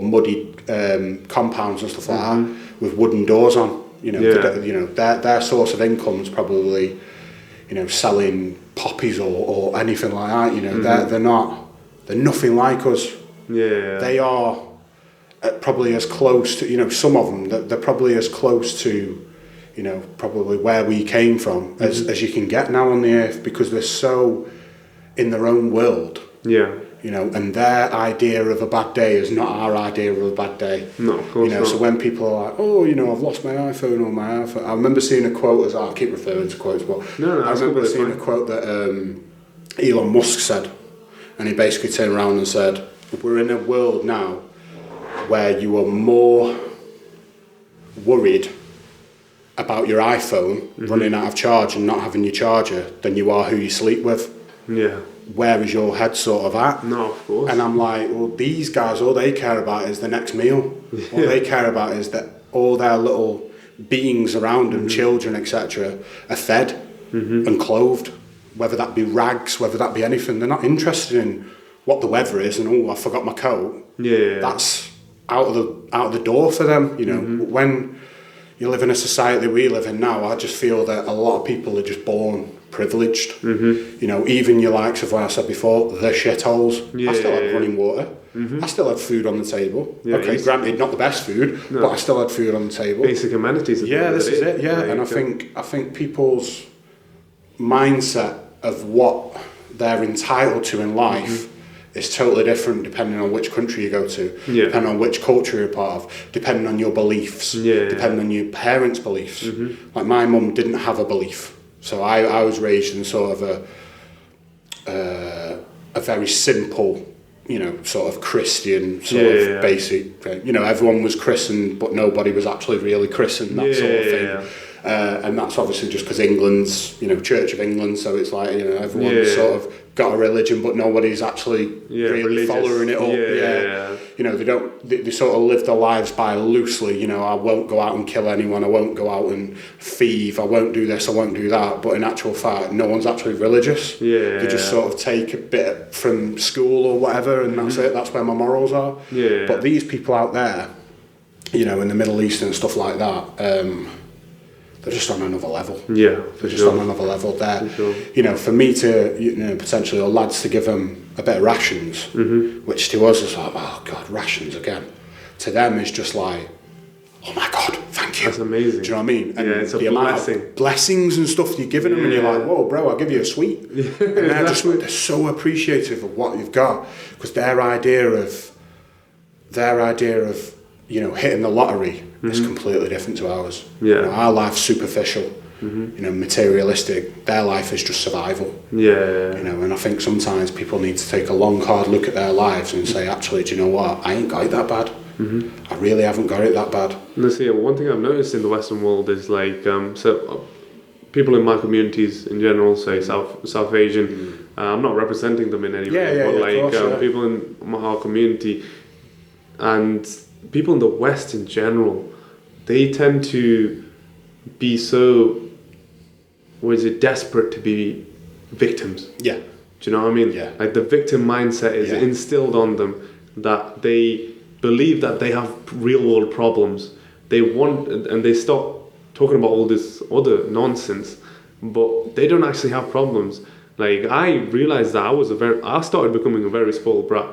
muddy compounds and stuff like that with wooden doors on. You know, their source of income is probably, selling poppies or anything like that. They're nothing like us. Yeah. They are probably as close to, some of them, they're probably as close to, probably where we came from as you can get now on the earth, because they're so in their own world. Yeah. And their idea of a bad day is not our idea of a bad day. No, of course not. So when people are like, I've lost my iPhone or my iPhone. I remember seeing a quote, I keep referring to quotes, but I remember seeing a quote that Elon Musk said, and he basically turned around and said, we're in a world now where you are more worried about your iPhone running out of charge and not having your charger than you are who you sleep with. Yeah. Where is your head sort of at? No, of course. And I'm like, well, these guys, all they care about is the next meal. Yeah. All they care about is that all their little beings around them, children, etc., are fed and clothed, whether that be rags, whether that be anything. They're not interested in what the weather is and, I forgot my coat. Yeah. That's out of the door for them, When you live in a society that we live in now, I just feel that a lot of people are just born privileged. Even your likes of what I said before, the shitholes. I still had running water. I still had food on the table. Yeah, okay, granted, not the best food, but I still had food on the table. Basic amenities. Yeah, this is it. Yeah, and I think people's mindset of what they're entitled to in life is totally different depending on which country you go to, depending on which culture you're part of, depending on your beliefs, depending on your parents' beliefs. Like my mum didn't have a belief. So I was raised in sort of a very simple, sort of Christian sort of basic thing. Everyone was christened, but nobody was actually really christened, that sort of thing. And that's obviously just because England's, Church of England, so it's like, everyone's sort of got a religion, but nobody's actually really religious. Following it up. They sort of live their lives by loosely, I won't go out and kill anyone, I won't go out and thieve, I won't do this, I won't do that, but in actual fact, no one's actually religious. They just sort of take a bit from school or whatever, and that's it, that's where my morals are. But these people out there, in the Middle East and stuff like that, they're just on another level. Yeah, they're just on another level. There, for me to, potentially, or lads to give them a bit of rations, which to us is like, oh God, rations again. To them, is just like, oh my God, thank you. That's amazing. Do you know what I mean? And it's a the blessing. Amount of blessings and stuff you're giving them, and you're like, whoa, bro, I'll give you a sweet. And they're so appreciative of what you've got, because their idea of hitting the lottery is completely different to ours. Our life's superficial, materialistic. Their life is just survival. And I think sometimes people need to take a long, hard look at their lives and say, actually, do you know what? I ain't got it that bad. I really haven't got it that bad. One thing I've noticed in the Western world is people in my communities in general, say South Asian. I'm not representing them in any way, but people in our community and people in the West in general, they tend to be so, desperate to be victims. Do you know what I mean? Like the victim mindset is instilled on them, that they believe that they have real world problems. They want, and they stop talking about all this other nonsense, but they don't actually have problems. Like I realized that I started becoming a very spoiled brat.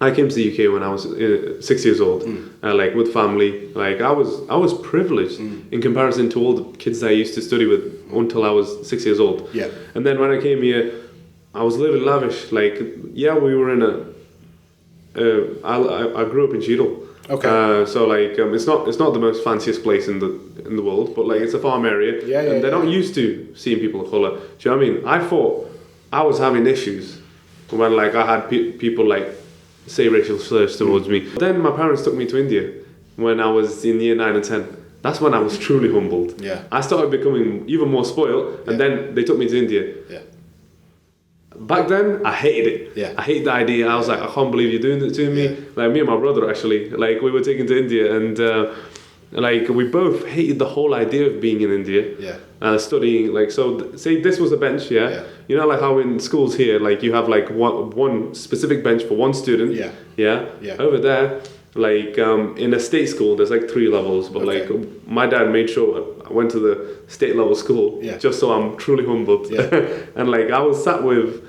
I came to the UK when I was 6 years old, with family. Like I was privileged in comparison to all the kids that I used to study with until I was 6 years old. And then when I came here, I was living lavish. We were in I grew up in Cheadle. It's not the most fanciest place in the world, but it's a farm area, and they're not used to seeing people of colour. Do you know what I mean? I thought I was having issues when I had people say racial slurs towards me. Then my parents took me to India when I was in year 9 and 10. That's when I was truly humbled. I started becoming even more spoiled, and then they took me to India. Back then, I hated it. I hated the idea. I was like, I can't believe you're doing this to me. Me and my brother actually, we were taken to India, and we both hated the whole idea of being in India. Studying, say this was a bench, you know, how in schools here, you have one specific bench for one student. Over there, in a state school, there's 3 levels, but my dad made sure I went to the state level school just so I'm truly humbled. And like I was sat with,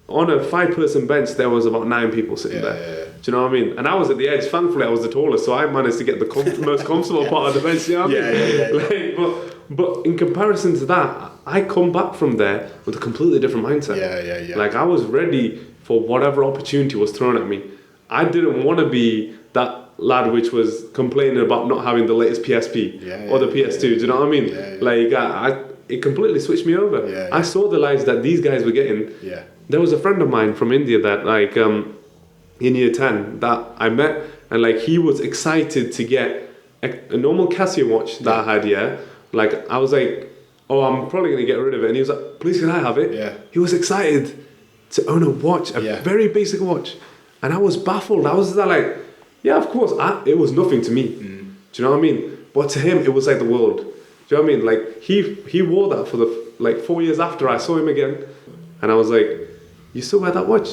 on a 5-person bench, there was about 9 people sitting there. Do you know what I mean? And I was at the edge. Thankfully, I was the tallest, so I managed to get the most comfortable part of the bench. You know what I mean? Like, but in comparison to that, I come back from there with a completely different mindset. Like I was ready for whatever opportunity was thrown at me. I didn't want to be that lad which was complaining about not having the latest PSP or the PS2. Do you know what I mean? Like it completely switched me over. I saw the lives that these guys were getting. There was a friend of mine from India that like in year 10 that I met, and like he was excited to get a normal Casio watch that I had. Like I was like, oh, I'm probably gonna get rid of it, and he was like, please can I have it? He was excited to own a watch, a very basic watch, and I was baffled. I was like, yeah, of course. It was nothing to me. Do you know what I mean? But to him, it was like the world. Do you know what I mean? Like he wore that for the like 4 years after I saw him again, and I was like, you still wear that watch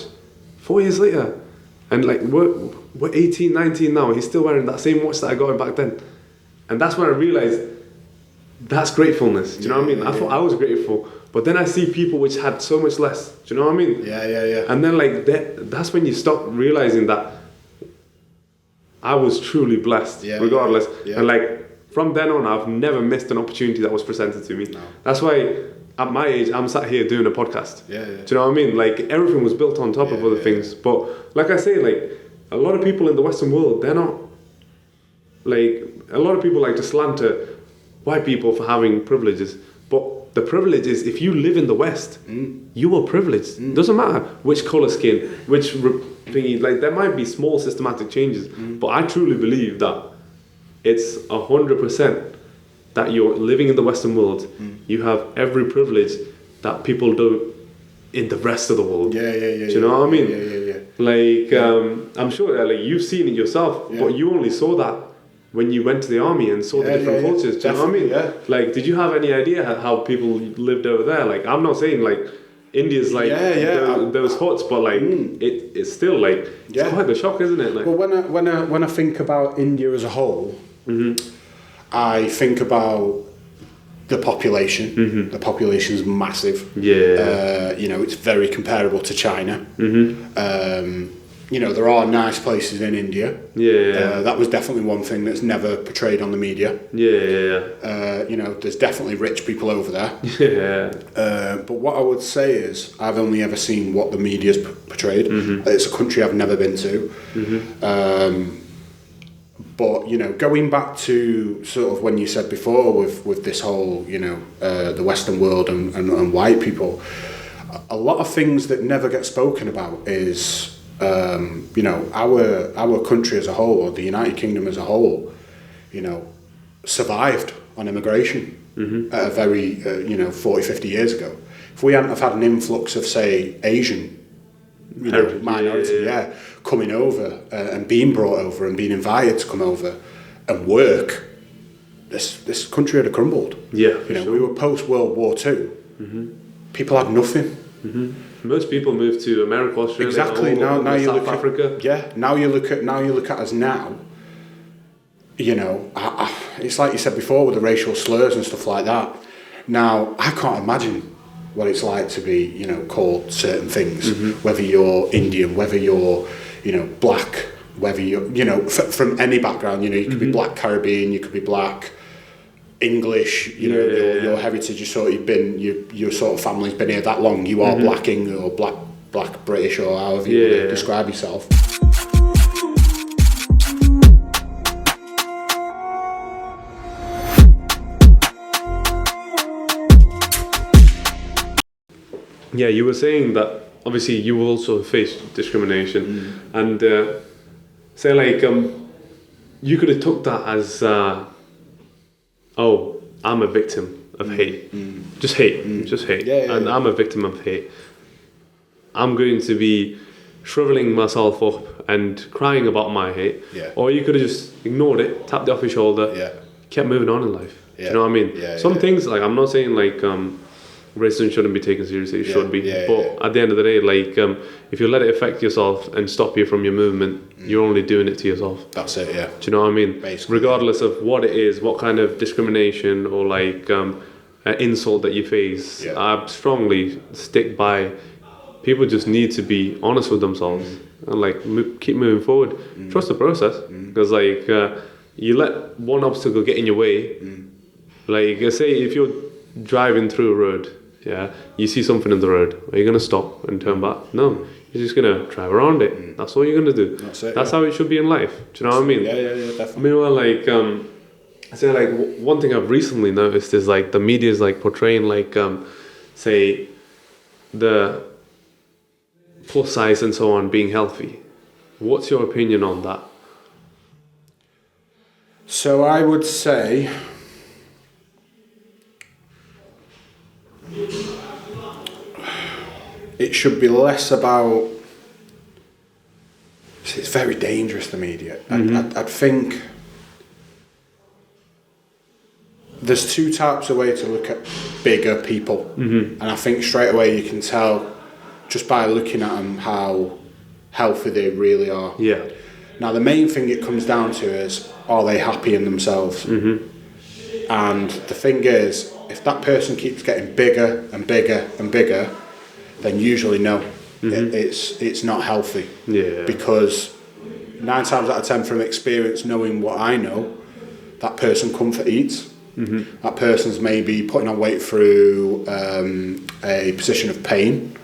4 years later? And like we're 18, 19 now, he's still wearing that same watch that I got him back then. And that's when I realized that's gratefulness. Do you know what I mean? I thought I was grateful, but then I see people which had so much less. Do you know what I mean? And then like that's when you stop realizing that I was truly blessed, regardless. And like from then on, I've never missed an opportunity that was presented to me. That's why at my age, I'm sat here doing a podcast. Do you know what I mean? Like everything was built on top of other things. But like I say, like a lot of people in the Western world, they're not like, a lot of people like to slander white people for having privileges. But the privilege is, if you live in the West, you are privileged. Doesn't matter which color skin, which thingy. Like there might be small systematic changes, but I truly believe that it's 100%. That you're living in the Western world, you have every privilege that people do in the rest of the world. Do you know what I mean? Like, I'm sure like you've seen it yourself, but you only saw that when you went to the army and saw the different cultures. Do you know what I mean? Like, did you have any idea how people lived over there? Like, I'm not saying like India's like those huts, but like it's still like it's quite the shock, isn't it? Like, well, when I think about India as a whole. I think about the population. The population's massive. You know, it's very comparable to China. You know, there are nice places in India. That was definitely one thing that's never portrayed on the media. You know, there's definitely rich people over there. But what I would say is, I've only ever seen what the media's portrayed. It's a country I've never been to. But, you know, going back to sort of when you said before with this whole, you know, the Western world and white people, a lot of things that never get spoken about is, you know, our country as a whole, or the United Kingdom as a whole, you know, survived on immigration at a very, you know, 40, 50 years ago. If we hadn't have had an influx of, say, Asian minority, coming over and being brought over and being invited to come over and work, this country would have crumbled. You know, we were post World War II. People had nothing. Most people moved to America, Australia, exactly. Now you South look Africa. Now you look at us now. You know, it's like you said before with the racial slurs and stuff like that. Now I can't imagine what it's like to be, you know, called certain things, whether you're Indian, whether you're, you know, black, whether you're, you know, from any background, you know, you could be black Caribbean, you could be black English, you know, your heritage, your sort of family's been here that long, you are black English or black British or however you want to describe yourself. Yeah, you were saying that obviously you will also face discrimination, and say like you could have took that as oh, I'm a victim of hate, just hate, and I'm a victim of hate. I'm going to be shriveling myself up and crying about my hate, or you could have just ignored it, tapped it off your shoulder, kept moving on in life. Do you know what I mean? Some things, like, I'm not saying like Racing shouldn't be taken seriously. It should be. Yeah, But at the end of the day, like, if you let it affect yourself and stop you from your movement, you're only doing it to yourself. That's it, yeah. Do you know what I mean? Basically, regardless of what it is, what kind of discrimination or like insult that you face, I strongly stick by. People just need to be honest with themselves and like keep moving forward. Trust the process, because like you let one obstacle get in your way. Like say if you're driving through a road, you see something in the road, are you gonna stop and turn back? No, you're just gonna drive around it. That's what you're gonna do. That's how it should be in life. Do you know what I mean? Yeah, definitely. Meanwhile, like I say, like one thing I've recently noticed is like the media is like portraying like say the plus size and so on being healthy. What's your opinion on that? So I would say it should be less about. It's very dangerous, the media. I'd think there's two types of way to look at bigger people, and I think straight away you can tell just by looking at them how healthy they really are. Yeah. Now the main thing it comes down to is, are they happy in themselves? And the thing is, if that person keeps getting bigger and bigger and bigger, then usually no, it's not healthy. Yeah. Because 9 times out of 10 from experience, knowing what I know, that person comfort eats. That person's maybe putting on weight through a position of pain.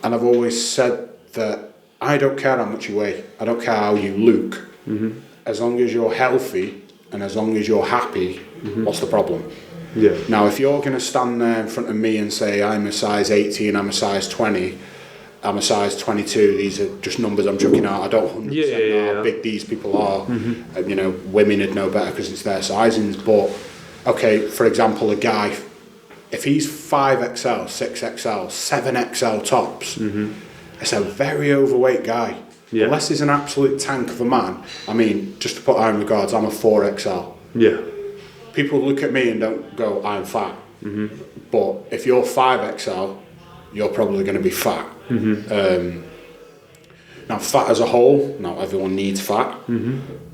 And I've always said that I don't care how much you weigh, I don't care how you look, as long as you're healthy and as long as you're happy, what's the problem? Yeah. Now, if you're going to stand there in front of me and say, I'm a size 18, I'm a size 20, I'm a size 22, these are just numbers I'm chucking out, I don't 100% know how big these people are. You know, women would know better because it's their sizings. But, okay, for example, a guy, if he's 5XL, 6XL, 7XL tops, it's a very overweight guy. Yeah. Unless he's an absolute tank of a man. I mean, just to put that in regards, I'm a 4XL. Yeah. People look at me and don't go, I'm fat. But if you're 5XL, you're probably going to be fat. Now, fat as a whole, not everyone needs fat.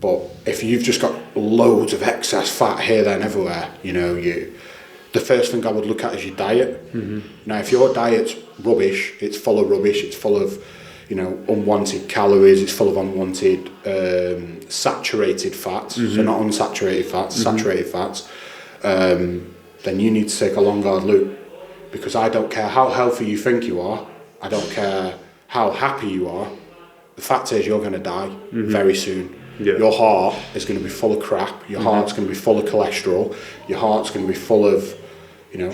But if you've just got loads of excess fat here, there and everywhere, you know, the first thing I would look at is your diet. Now, if your diet's rubbish, it's full of rubbish, it's full of, you know, unwanted calories, it's full of unwanted saturated fats, so not unsaturated fats, saturated fats, then you need to take a long hard look, because I don't care how healthy you think you are, I don't care how happy you are, the fact is you're going to die very soon. Your heart is going to be full of crap, your heart's going to be full of cholesterol, your heart's going to be full of, you know,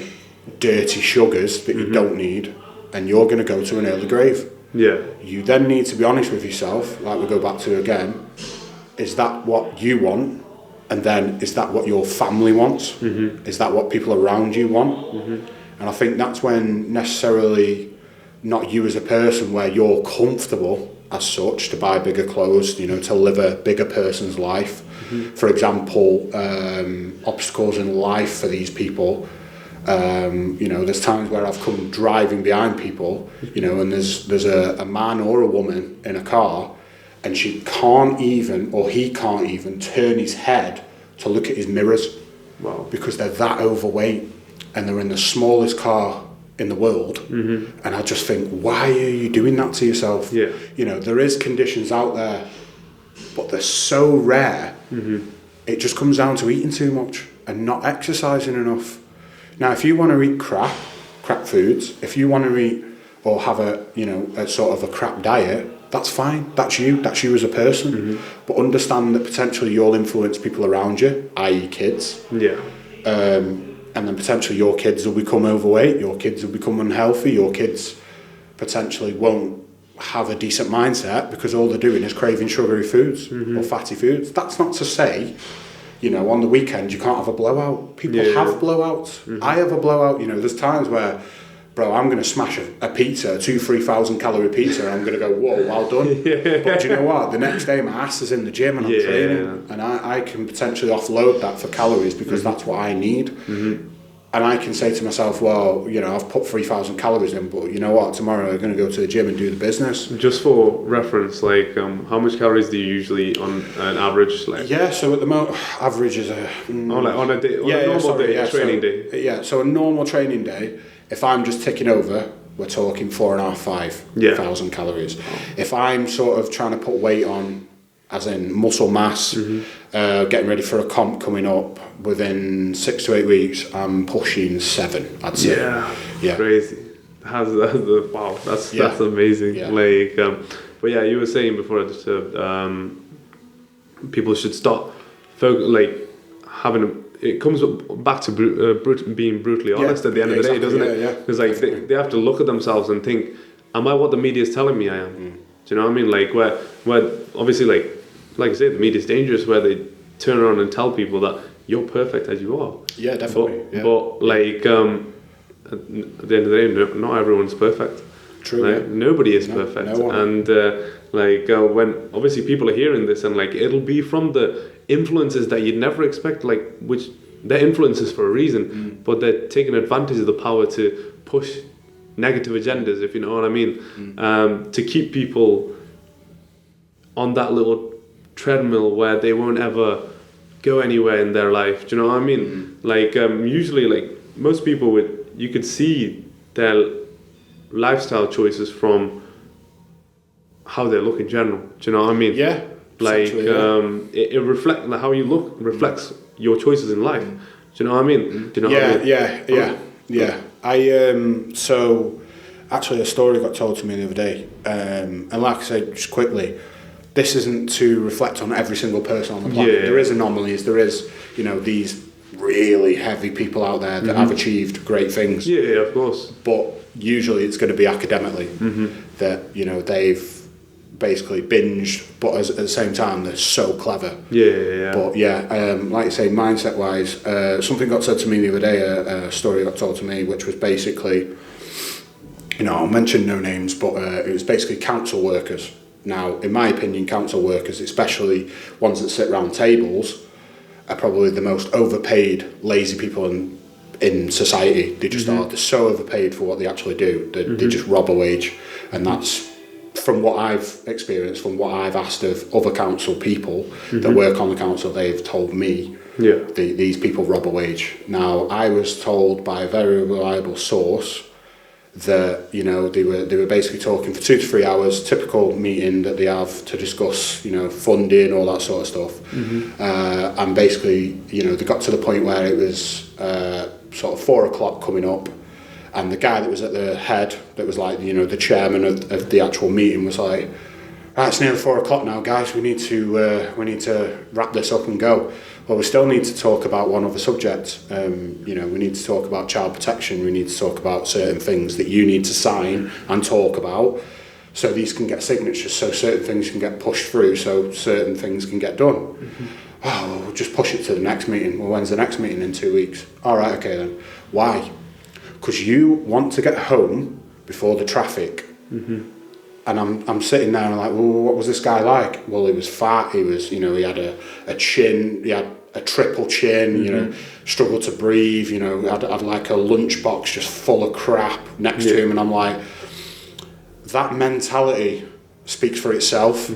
dirty sugars that you don't need, and you're going to go to an early grave. You then need to be honest with yourself, like we go back to again, is that what you want? And then is that what your family wants? Is that what people around you want? And I think that's when necessarily not you as a person, where you're comfortable as such to buy bigger clothes, you know, to live a bigger person's life. For example, obstacles in life for these people. You know, there's times where I've come driving behind people, you know, and there's a man or a woman in a car, and she can't even, or he can't even turn his head to look at his mirrors. Wow. Because they're that overweight and they're in the smallest car in the world. And I just think, why are you doing that to yourself? You know, there is conditions out there, but they're so rare. It just comes down to eating too much and not exercising enough. Now, if you want to eat crap foods, if you want to eat or have a, you know, a sort of a crap diet, that's fine. That's you as a person. But understand that potentially you'll influence people around you, i.e. kids. And then potentially your kids will become overweight, your kids will become unhealthy, your kids potentially won't have a decent mindset because all they're doing is craving sugary foods or fatty foods. That's not to say, you know, on the weekend you can't have a blowout. People have blowouts. I have a blowout. You know, there's times where, bro, I'm going to smash a pizza, 3,000 calorie pizza, and I'm going to go, whoa, well done. But do you know what? The next day my ass is in the gym and I'm training, and I can potentially offload that for calories because that's what I need. And I can say to myself, well, you know, I've put 3,000 calories in, but you know what, tomorrow I'm going to go to the gym and do the business. Just for reference, like, how much calories do you usually on an average? Like, yeah, so at the moment, average is a on a day, a normal day, a training day. Yeah, so a normal training day, if I'm just ticking over, we're talking 4,500 calories. Oh. If I'm sort of trying to put weight on, as in muscle mass, getting ready for a comp coming up, within 6 to 8 weeks, I'm pushing 7, I'd say. Yeah. Crazy. Wow, that's amazing. Yeah. Like, but yeah, you were saying before that people should stop, it comes back to being brutally honest at the end of the day, doesn't it? Because like they have to look at themselves and think, am I what the media is telling me I am? Do you know what I mean? Like where obviously like I say, the media is dangerous, where they turn around and tell people that you're perfect as you are. Yeah, definitely. But like at the end of the day, not everyone's perfect. True. Right? Yeah. Nobody is perfect. No one. And when obviously people are hearing this, and like it'll be from the influences that you'd never expect, like which they're influences for a reason, but they're taking advantage of the power to push negative agendas, if you know what I mean, to keep people on that little treadmill where they won't ever go anywhere in their life. Do you know what I mean? Like usually, like most people you could see their lifestyle choices from how they look in general. Do you know what I mean? Yeah. Like it reflects how you look reflects your choices in life. Do you know what I mean? Do you know what I mean? Yeah. So actually a story got told to me the other day, and like I said, just quickly, this isn't to reflect on every single person on the planet. There is anomalies. There is, you know, these really heavy people out there that have achieved great things. Yeah, of course. But usually it's going to be academically that, you know, they've basically binged, but at the same time they're so clever. Yeah. But like you say, mindset wise, something got said to me the other day, a story got told to me, which was basically, you know, I'll mention no names, but it was basically council workers. Now, in my opinion, council workers, especially ones that sit around tables, are probably the most overpaid, lazy people in society. They just are. They're so overpaid for what they actually do. They just rob a wage. And that's, from what I've experienced, from what I've asked of other council people that work on the council, they've told me these people rob a wage. Now, I was told by a very reliable source that, you know, they were basically talking for 2 to 3 hours, typical meeting that they have to discuss, you know, funding, all that sort of stuff. And basically, you know, they got to the point where it was sort of 4 o'clock coming up, and the guy that was at the head, that was like, you know, the chairman of the actual meeting, was like, right, it's nearly 4 o'clock now, guys, we need to wrap this up and go. Well, we still need to talk about one other subject. You know, we need to talk about child protection. We need to talk about certain things that you need to sign and talk about, so these can get signatures, so certain things can get pushed through, so certain things can get done. Oh, well, we'll just push it to the next meeting. Well, when's the next meeting? In 2 weeks. All right, okay then. Why? Because you want to get home before the traffic. And I'm sitting there and I'm like, well, what was this guy like? Well, he was fat. He was, you know, he had a chin. He had a triple chin. You know, struggled to breathe. You know, had like a lunchbox just full of crap next to him. And I'm like, that mentality speaks for itself.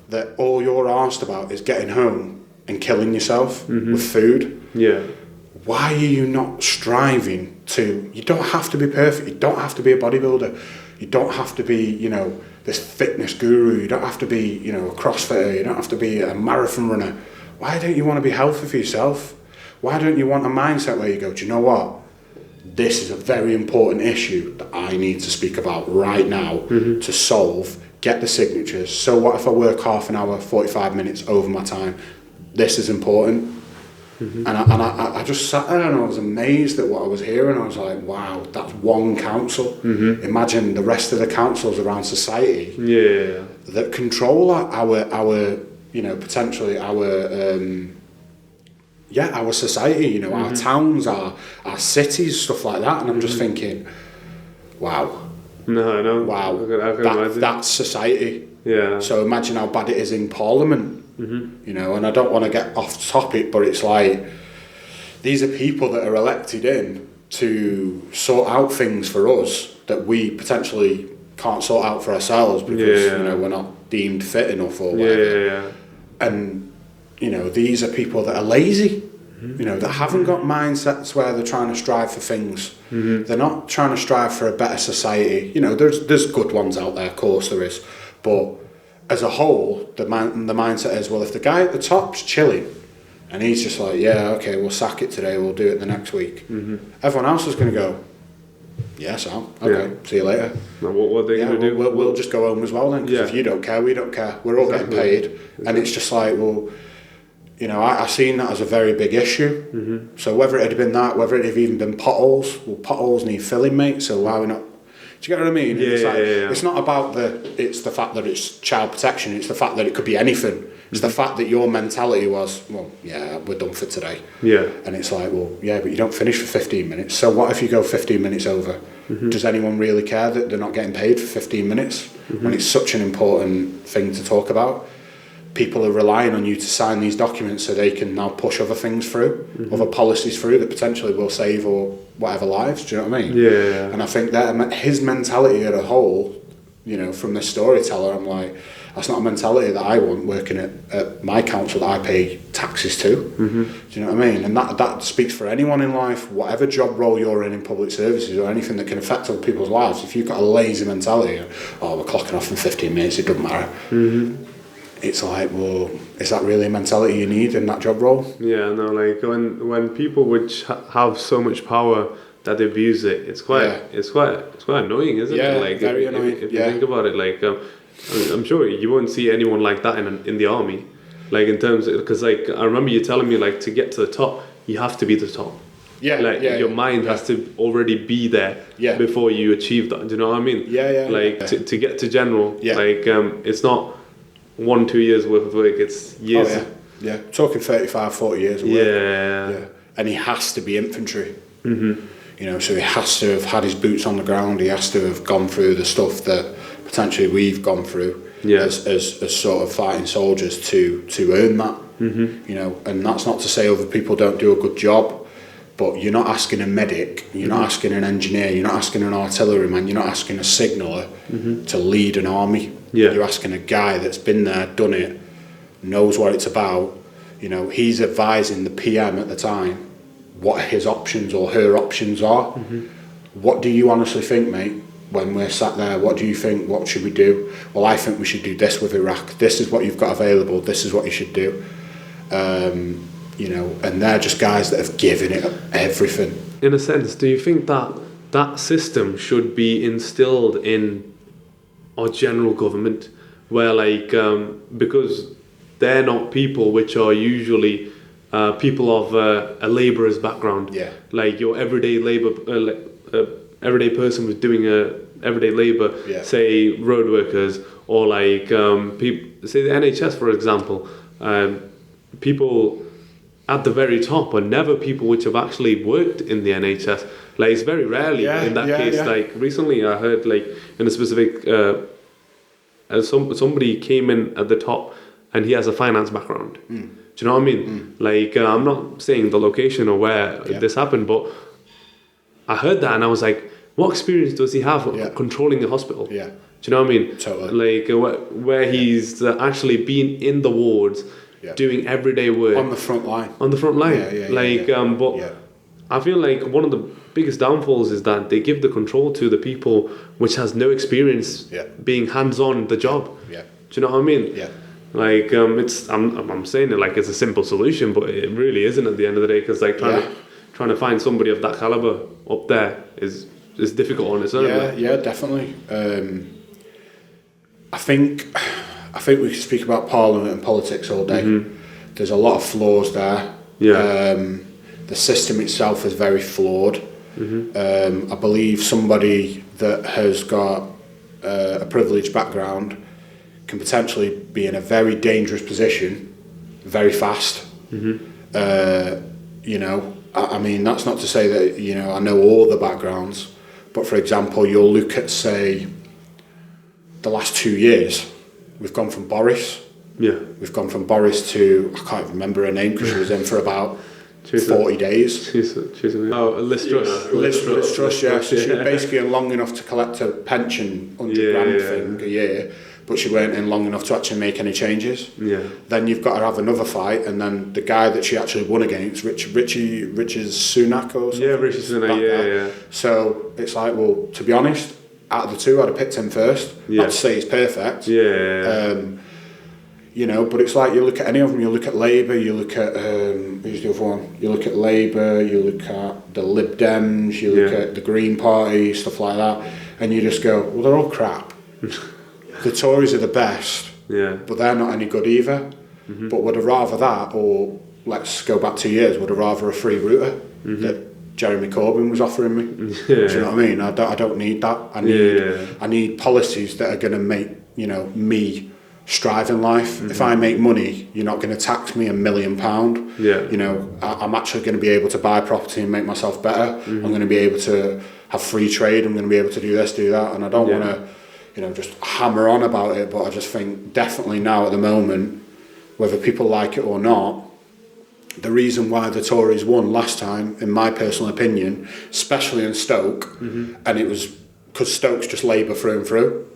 That all you're asked about is getting home and killing yourself with food. Yeah. Why are you not striving to? You don't have to be perfect. You don't have to be a bodybuilder. You don't have to be, you know, this fitness guru. You don't have to be, you know, a CrossFitter. You don't have to be a marathon runner. Why don't you want to be healthy for yourself? Why don't you want a mindset where you go, do you know what? This is a very important issue that I need to speak about right now to solve, get the signatures. So what if I work half an hour, 45 minutes over my time? This is important. And I just sat there and I was amazed at what I was hearing. I was like, wow, that's one council. Imagine the rest of the councils around society that control our you know, potentially our society, you know, our towns, our cities, stuff like that. And I'm just thinking, wow. No, I know. Wow. I can imagine. That's society. Yeah. So imagine how bad it is in Parliament. You know, and I don't want to get off topic, but it's like, these are people that are elected in to sort out things for us that we potentially can't sort out for ourselves because you know, we're not deemed fit enough or whatever. And you know, these are people that are lazy, you know, that haven't got mindsets where they're trying to strive for things. They're not trying to strive for a better society. You know, there's good ones out there, of course there is, but as a whole, the mindset is, well, if the guy at the top's chilling and he's just like, yeah, okay, we'll sack it today, we'll do it the next week, everyone else is going to go, yeah, Sam, okay, see you later. Now, what are they going to do? We'll just go home as well then, because if you don't care, we don't care. We're all getting paid. And it's just like, well, you know, I seen that as a very big issue. So whether it had been that, whether it had even been potholes, well, potholes need filling, mate, so why are we not... Do you get what I mean? It's not about it's the fact that it's child protection, it's the fact that it could be anything. It's the fact that your mentality was, well, yeah, we're done for today. And it's like, well, yeah, but you don't finish for 15 minutes. So what if you go 15 minutes over? Does anyone really care that they're not getting paid for 15 minutes? When it's such an important thing to talk about. People are relying on you to sign these documents so they can now push other things through, other policies through that potentially will save or whatever lives. Do you know what I mean? And I think that his mentality as a whole, you know, from this storyteller, I'm like, that's not a mentality that I want working at my council that I pay taxes to. Do you know what I mean? And that speaks for anyone in life, whatever job role you're in public services or anything that can affect other people's lives. If you've got a lazy mentality, oh, we're clocking off in 15 minutes, it doesn't matter. It's like, well, is that really a mentality you need in that job role? Yeah, no, like when people which have so much power that they abuse it, it's quite annoying, isn't it? Like very annoying. If you think about it, like I'm sure you won't see anyone like that in the army, like in terms of, because like I remember you telling me like to get to the top, you have to be the top. Your mind has to already be there before you achieve that. Do you know what I mean? Like to get to general, like it's not 1-2 years worth of work, it's years. Talking 35-40 years of work. And he has to be infantry. You know, so he has to have had his boots on the ground, he has to have gone through the stuff that potentially we've gone through as sort of fighting soldiers to earn that. You know, and that's not to say other people don't do a good job, but you're not asking a medic, you're not asking an engineer, you're not asking an artilleryman, you're not asking a signaller to lead an army. You're asking a guy that's been there, done it, knows what it's about. You know, he's advising the PM at the time what his options or her options are. What do you honestly think, mate, when we're sat there? What do you think? What should we do? Well, I think we should do this with Iraq. This is what you've got available. This is what you should do. You know, and they're just guys that have given it everything. In a sense, do you think that system should be instilled in our general government, where like because they're not people which are usually people of a labourer's background, like your everyday everyday person who's doing everyday labour, say road workers or like people, say the NHS for example, people at the very top are never people which have actually worked in the NHS. Like it's very rarely in that case. Like recently I heard like in a specific somebody came in at the top and he has a finance background. Do you know what I mean? Like I'm not saying the location or where this happened, but I heard that and I was like, what experience does he have of controlling a hospital? Do you know what I mean? Totally. Like where he's actually been in the wards doing everyday work on the front line. But I feel like one of the biggest downfalls is that they give the control to the people which has no experience being hands-on the job. Do you know what I mean? Like it's I'm saying it like it's a simple solution, but it really isn't at the end of the day, because like trying to find somebody of that caliber up there is difficult on its own. Definitely. I think we could speak about Parliament and politics all day. There's a lot of flaws there. The system itself is very flawed. I believe somebody that has got a privileged background can potentially be in a very dangerous position very fast. You know, I mean, that's not to say that, you know, I know all the backgrounds, but for example, you'll look at, say, the last 2 years, we've gone from Boris. We've gone from Boris to, I can't remember her name because she was in for about 40 days. Oh, Liz Truss. Liz Truss, yeah. So she was basically in long enough to collect a pension, 100 grand thing a year, but she weren't in long enough to actually make any changes. Yeah. Then you've got to have another fight, and then the guy that she actually won against, Richie Sunak or something. Yeah, Richie Sunak, yeah. So it's like, well, to be honest, out of the two, I'd have picked him first. Not to say he's perfect. You know, but it's like you look at any of them, you look at Labour, you look at, who's the other one? You look at Labour, you look at the Lib Dems, you look at the Green Party, stuff like that, and you just go, well, they're all crap. The Tories are the best, but they're not any good either. But would I rather that, or let's go back 2 years, would I rather a free router that Jeremy Corbyn was offering me? Do you know what I mean? I don't need that. I need policies that are going to make, you know, me strive in life. If I make money, you're not going to tax me £1 million. You know, I'm actually going to be able to buy property and make myself better. I'm going to be able to have free trade. I'm going to be able to do this, do that, and I don't want to, you know, just hammer on about it. But I just think definitely now at the moment, whether people like it or not, the reason why the Tories won last time, in my personal opinion, especially in Stoke, and it was because Stoke's just Labour through and through.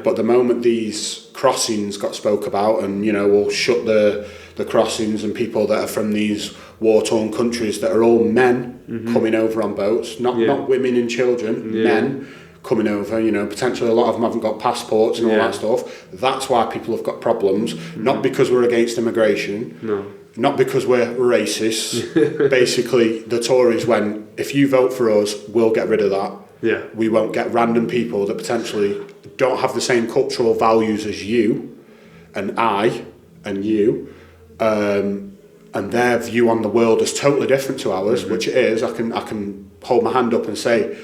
But the moment these crossings got spoke about, and you know, we'll shut the crossings, and people that are from these war-torn countries that are all men coming over on boats, not women and children, men coming over, you know, potentially a lot of them haven't got passports and all that stuff. That's why people have got problems, not because we're against immigration, not because we're racist. Basically, the Tories went, if you vote for us, we'll get rid of that. We won't get random people that potentially don't have the same cultural values as you and I and you, and their view on the world is totally different to ours, which it is. I can hold my hand up and say,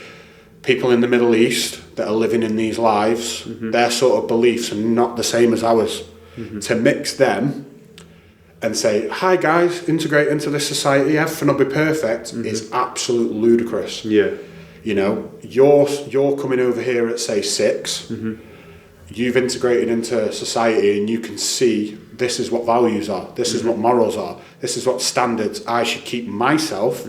people in the Middle East that are living in these lives, their sort of beliefs are not the same as ours. To mix them and say, hi guys, integrate into this society, everything will be perfect, is absolute ludicrous. You know, you're coming over here at say 6, you've integrated into society, and you can see this is what values are, this is what morals are, this is what standards I should keep myself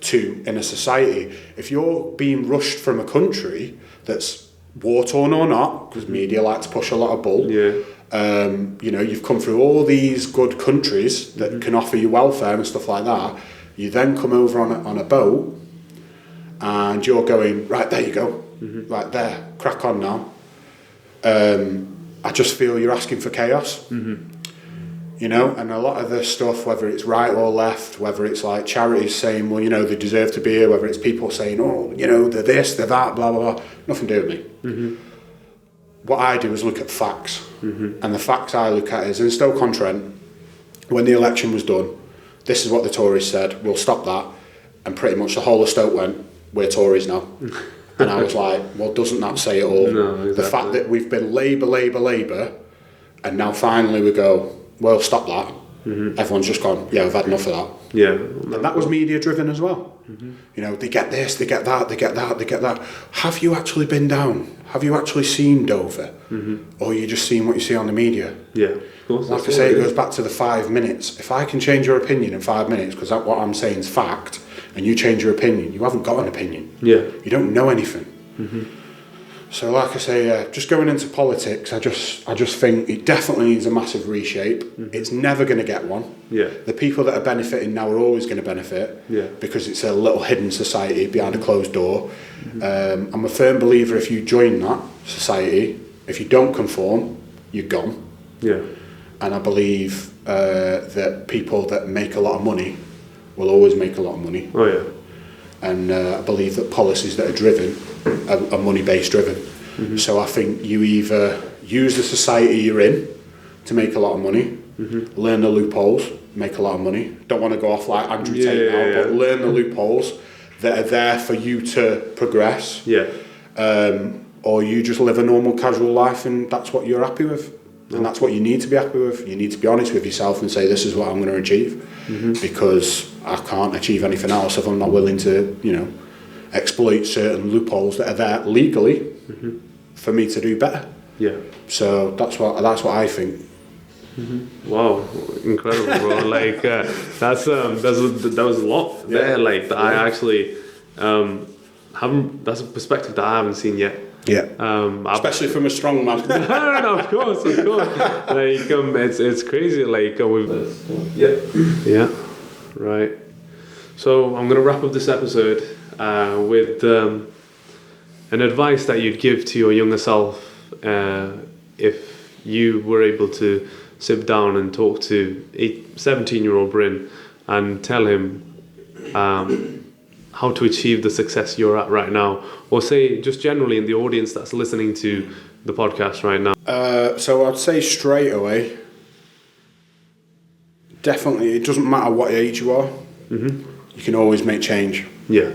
to in a society. If you're being rushed from a country that's war-torn or not, because media like to push a lot of bull, you know, you've come through all these good countries that can offer you welfare and stuff like that, you then come over on a boat, and you're going, right, there you go, right there, crack on now. I just feel you're asking for chaos. You know, and a lot of the stuff, whether it's right or left, whether it's like charities saying, well, you know, they deserve to be here, whether it's people saying, oh, you know, they're this, they're that, blah, blah, blah, nothing to do with me. What I do is look at facts. And the facts I look at is, in Stoke-on-Trent, when the election was done, this is what the Tories said, we'll stop that. And pretty much the whole of Stoke went, we're Tories now. And I was like, well, doesn't that say it all? No, exactly. The fact that we've been Labour, and now finally we go, well, stop that. Everyone's just gone, yeah, we've had enough of that. And that was media driven as well. You know, they get this, they get that, they get that, they get that. Have you actually been down? Have you actually seen Dover? Or are you just seeing what you see on the media? Of course. Like I say, it goes back to the 5 minutes. If I can change your opinion in 5 minutes, because what I'm saying is fact, and you change your opinion, you haven't got an opinion. You don't know anything. So like I say, just going into politics, I just think it definitely needs a massive reshape. It's never going to get one. The people that are benefiting now are always going to benefit because it's a little hidden society behind a closed door. I'm a firm believer, if you join that society, if you don't conform, you're gone. And I believe that people that make a lot of money will always make a lot of money. And I believe that policies that are driven are money-based driven. So I think you either use the society you're in to make a lot of money, learn the loopholes, make a lot of money. Don't want to go off like Andrew Tate now, but learn the loopholes that are there for you to progress. Or you just live a normal casual life, and that's what you're happy with. And that's what you need to be happy with. You need to be honest with yourself and say, this is what I'm going to achieve, because I can't achieve anything else if I'm not willing to, you know, exploit certain loopholes that are there legally for me to do better. So that's what I think. Wow, incredible, bro! Like that was a lot there. Like that I actually haven't. That's a perspective that I haven't seen yet. Yeah. Especially from a strong man. No, of course. Like it's crazy. Like yeah, right. So I'm gonna wrap up this episode with an advice that you'd give to your younger self if you were able to sit down and talk to a 17-year-old Bryn and tell him how to achieve the success you're at right now, or say just generally in the audience that's listening to the podcast right now. So I'd say straight away, definitely, it doesn't matter what age you are, you can always make change. Yeah.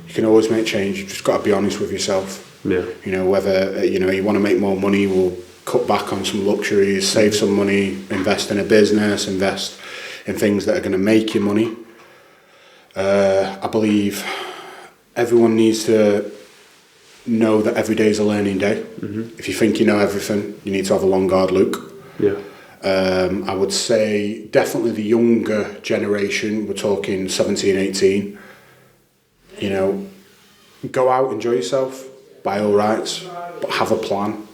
You can always make change. You've just got to be honest with yourself. Yeah. You know, whether you want to make more money, we'll cut back on some luxuries, save some money, invest in a business, invest in things that are going to make you money. I believe everyone needs to know that every day is a learning day. If you think you know everything, you need to have a long, hard look. Yeah. I would say definitely the younger generation, we're talking 17, 18, you know, go out, enjoy yourself, by all rights, but have a plan.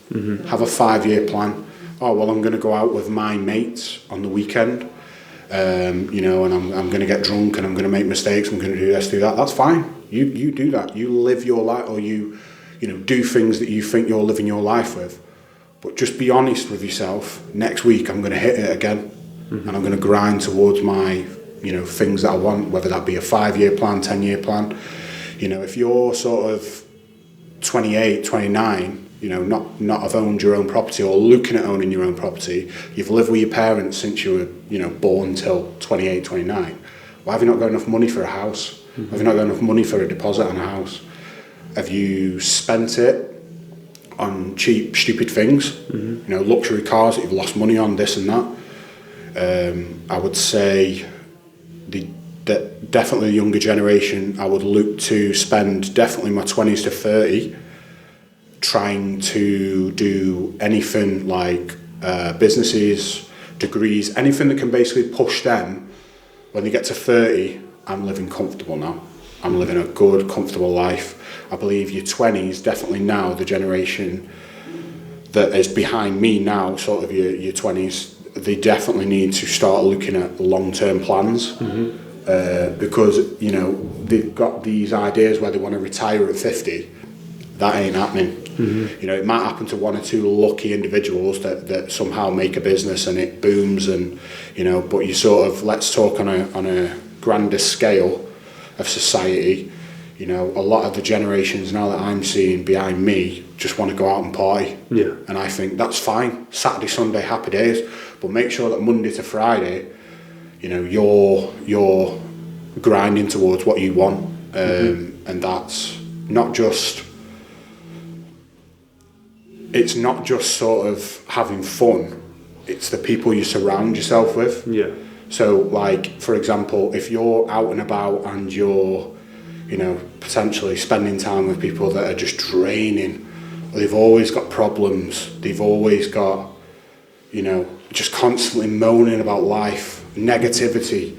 Have a 5-year plan. Oh, well, I'm going to go out with my mates on the weekend, you know, and I'm going to get drunk and I'm going to make mistakes, I'm going to do this, do that. That's fine. You do that. You live your life, or you know, do things that you think you're living your life with. But just be honest with yourself. Next week, I'm going to hit it again, and I'm going to grind towards my, you know, things that I want, whether that be a 5-year plan, 10-year plan. You know, if you're sort of 28, 29, you know, not have owned your own property or looking at owning your own property, you've lived with your parents since you were, you know, born till 28, 29. Why have you not got enough money for a house? Have you not got enough money for a deposit on a house? Have you spent it on cheap, stupid things? You know, luxury cars that you've lost money on, this and that. I would say definitely the younger generation, I would look to spend definitely my 20s to 30 trying to do anything like businesses, degrees, anything that can basically push them when they get to 30. I'm living comfortable now. I'm living a good, comfortable life. I believe your 20s, definitely now, the generation that is behind me now, sort of your 20s, they definitely need to start looking at long-term plans. Because, you know, they've got these ideas where they want to retire at 50. That ain't happening. You know, it might happen to one or two lucky individuals that somehow make a business and it booms, and, you know, but you sort of, let's talk on a grander scale of society. You know, a lot of the generations now that I'm seeing behind me just want to go out and party. Yeah. And I think that's fine. Saturday, Sunday, happy days. But make sure that Monday to Friday, you know, you're grinding towards what you want. And that's not just... It's not just sort of having fun. It's the people you surround yourself with. Yeah. So, like, for example, if you're out and about and you're, you know, potentially spending time with people that are just draining, they've always got problems, they've always got, you know, just constantly moaning about life, negativity.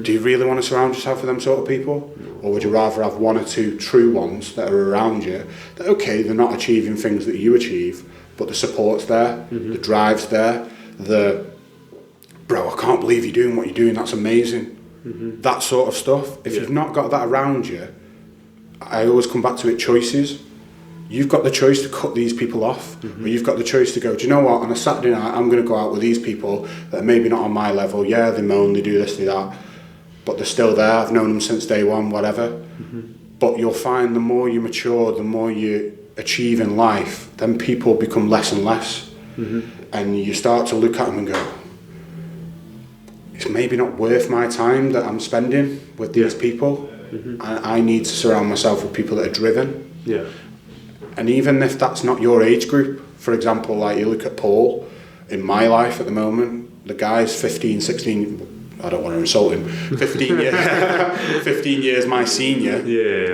Do you really want to surround yourself with them sort of people? Or would you rather have one or two true ones that are around you that, okay, they're not achieving things that you achieve, but the support's there, the drive's there, bro, I can't believe you're doing what you're doing, that's amazing. That sort of stuff. If you've not got that around you, I always come back to it, choices. You've got the choice to cut these people off, or you've got the choice to go, do you know what, on a Saturday night, I'm going to go out with these people that are maybe not on my level. Yeah, they moan, they do this, they that, but they're still there. I've known them since day one, whatever. But you'll find the more you mature, the more you achieve in life, then people become less and less. And you start to look at them and go, it's maybe not worth my time that I'm spending with these people. I need to surround myself with people that are driven. Yeah. And even if that's not your age group, for example, like you look at Paul, in my life at the moment, the guy's 15, 16, I don't want to insult him, 15 years my senior.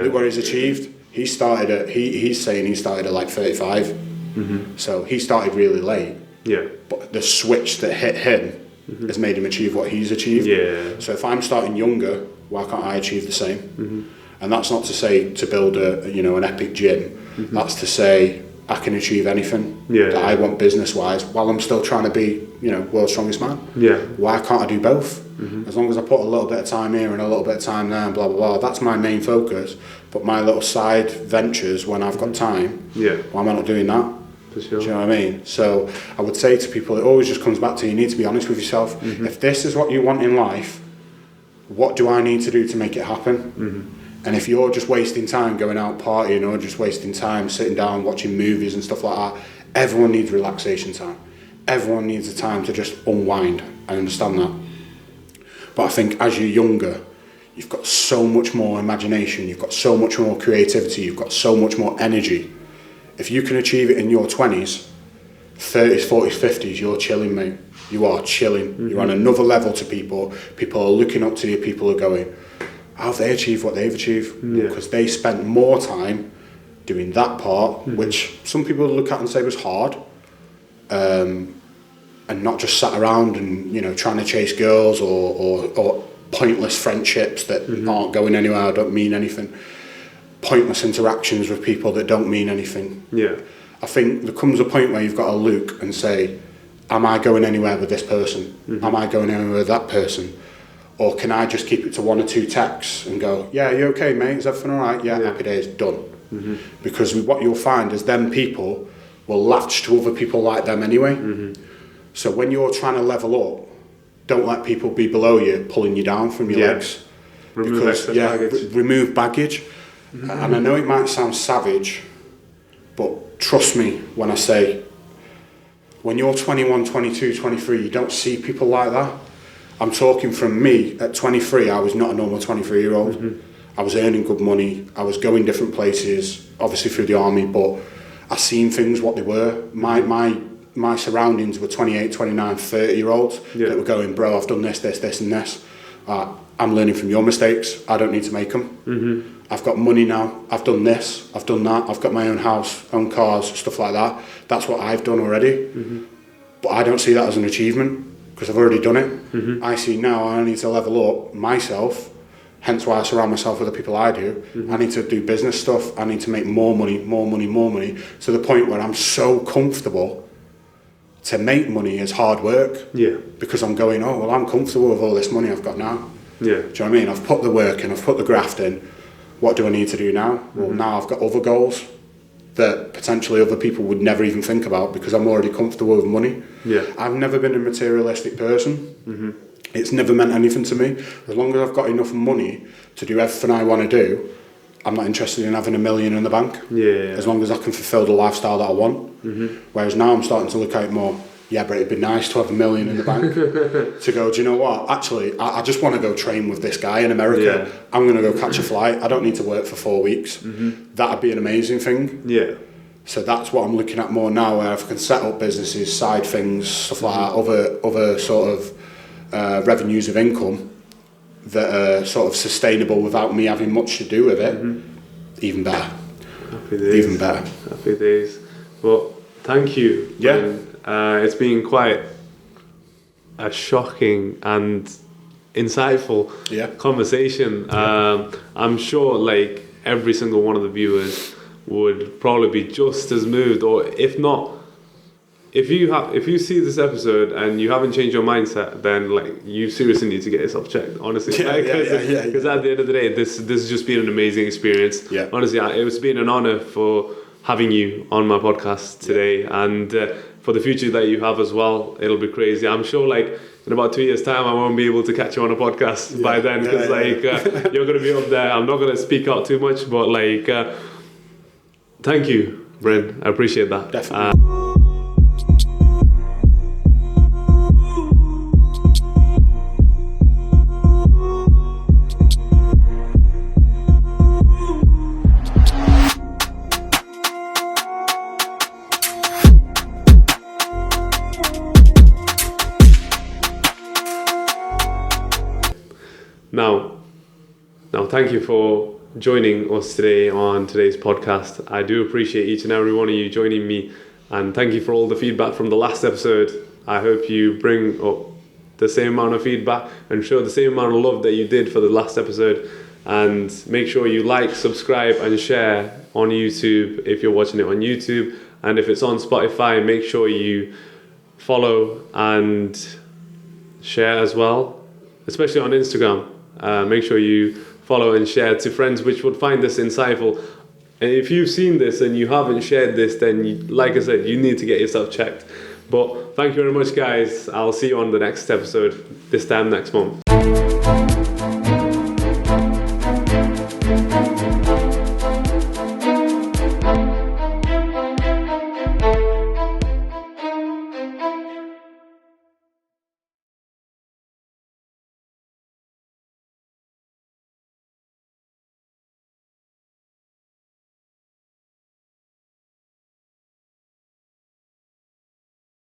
Look where he's achieved. He's saying he started at like 35. So he started really late. Yeah. But the switch that hit him has made him achieve what he's achieved. Yeah. So if I'm starting younger, why can't I achieve the same? And that's not to say to build an epic gym. That's to say I can achieve anything that I want business-wise while I'm still trying to be, world's strongest man. Yeah. Why can't I do both? As long as I put a little bit of time here and a little bit of time there and blah, blah, blah, that's my main focus. But my little side ventures when I've got time, why am I not doing that? For sure. Do you know what I mean? So I would say to people, it always just comes back to you need to be honest with yourself. If this is what you want in life, what do I need to do to make it happen? And if you're just wasting time going out partying or just wasting time sitting down watching movies and stuff like that, everyone needs relaxation time. Everyone needs the time to just unwind. I understand that. But I think as you're younger, you've got so much more imagination, you've got so much more creativity, you've got so much more energy. If you can achieve it in your 20s, 30s, 40s, 50s, you're chilling, mate. You are chilling. You're on another level to people. People are looking up to you. People are going, how have they achieved what they've achieved? Because they spent more time doing that part, which some people look at and say was hard, and not just sat around and trying to chase girls or pointless friendships that aren't going anywhere or don't mean anything, pointless interactions with people that don't mean anything. I think there comes a point where you've got to look and say, am I going anywhere with this person? Am I going anywhere with that person? Or can I just keep it to one or two texts and go, yeah, you okay, mate? Is everything all right? Yeah, happy days, done. Because what you'll find is them people will latch to other people like them anyway. So when you're trying to level up, don't let people be below you, pulling you down from your legs. Remove baggage. Remove baggage. And I know it might sound savage, but trust me when I say, when you're 21, 22, 23, you don't see people like that. I'm talking from me at 23, I was not a normal 23-year-old. I was earning good money, I was going different places, obviously through the army, but I seen things what they were. My surroundings were 28, 29, 30-year-olds that were going, bro, I've done this and this. I'm learning from your mistakes, I don't need to make them. I've got money now, I've done this, I've done that, I've got my own house, own cars, stuff like that. That's what I've done already. But I don't see that as an achievement because I've already done it. I see now I need to level up myself, hence why I surround myself with the people I do. I need to do business stuff, I need to make more money, to the point where I'm so comfortable to make money as hard work. Because I'm going, oh, well, I'm comfortable with all this money I've got now. Do you know what I mean? I've put the work in, I've put the graft in. What do I need to do now? Well, now I've got other goals that potentially other people would never even think about because I'm already comfortable with money. I've never been a materialistic person. It's never meant anything to me. As long as I've got enough money to do everything I want to do, I'm not interested in having $1 million in the bank. As long as I can fulfill the lifestyle that I want. Whereas now I'm starting to look at it more, but it'd be nice to have $1 million in the bank. To go, do you know what? Actually, I just want to go train with this guy in America. I'm going to go catch a flight. I don't need to work for 4 weeks. That'd be an amazing thing. So that's what I'm looking at more now, where I can set up businesses, side things, stuff like that, other sort of revenues of income that are sort of sustainable without me having much to do with it. Even better. Happy days. Even better. Happy days. Well, thank you. It's been quite a shocking and insightful conversation. I'm sure like every single one of the viewers would probably be just as moved, or if not, if you see this episode and you haven't changed your mindset, then like you seriously need to get yourself checked, honestly. Because at the end of the day, this has just been an amazing experience. Honestly, it's been an honor for having you on my podcast today, and for the future that you have as well, it'll be crazy. I'm sure like in about 2 years time I won't be able to catch you on a podcast by then, because you're going to be up there. I'm not going to speak out too much, but like thank you, Bryn, I appreciate that. Definitely. Now, thank you for joining us today on today's podcast. I do appreciate each and every one of you joining me And thank you for all the feedback from the last episode. I hope you bring up the same amount of feedback and show the same amount of love that you did for the last episode. And make sure you like, subscribe and share on YouTube if you're watching it on YouTube. And if it's on Spotify, make sure you follow and share as well, especially on Instagram. Make sure you follow and share to friends which would find this insightful. And if you've seen this and you haven't shared this, then like I said, you need to get yourself checked. But thank you very much, guys. I'll see you on the next episode, this time next month.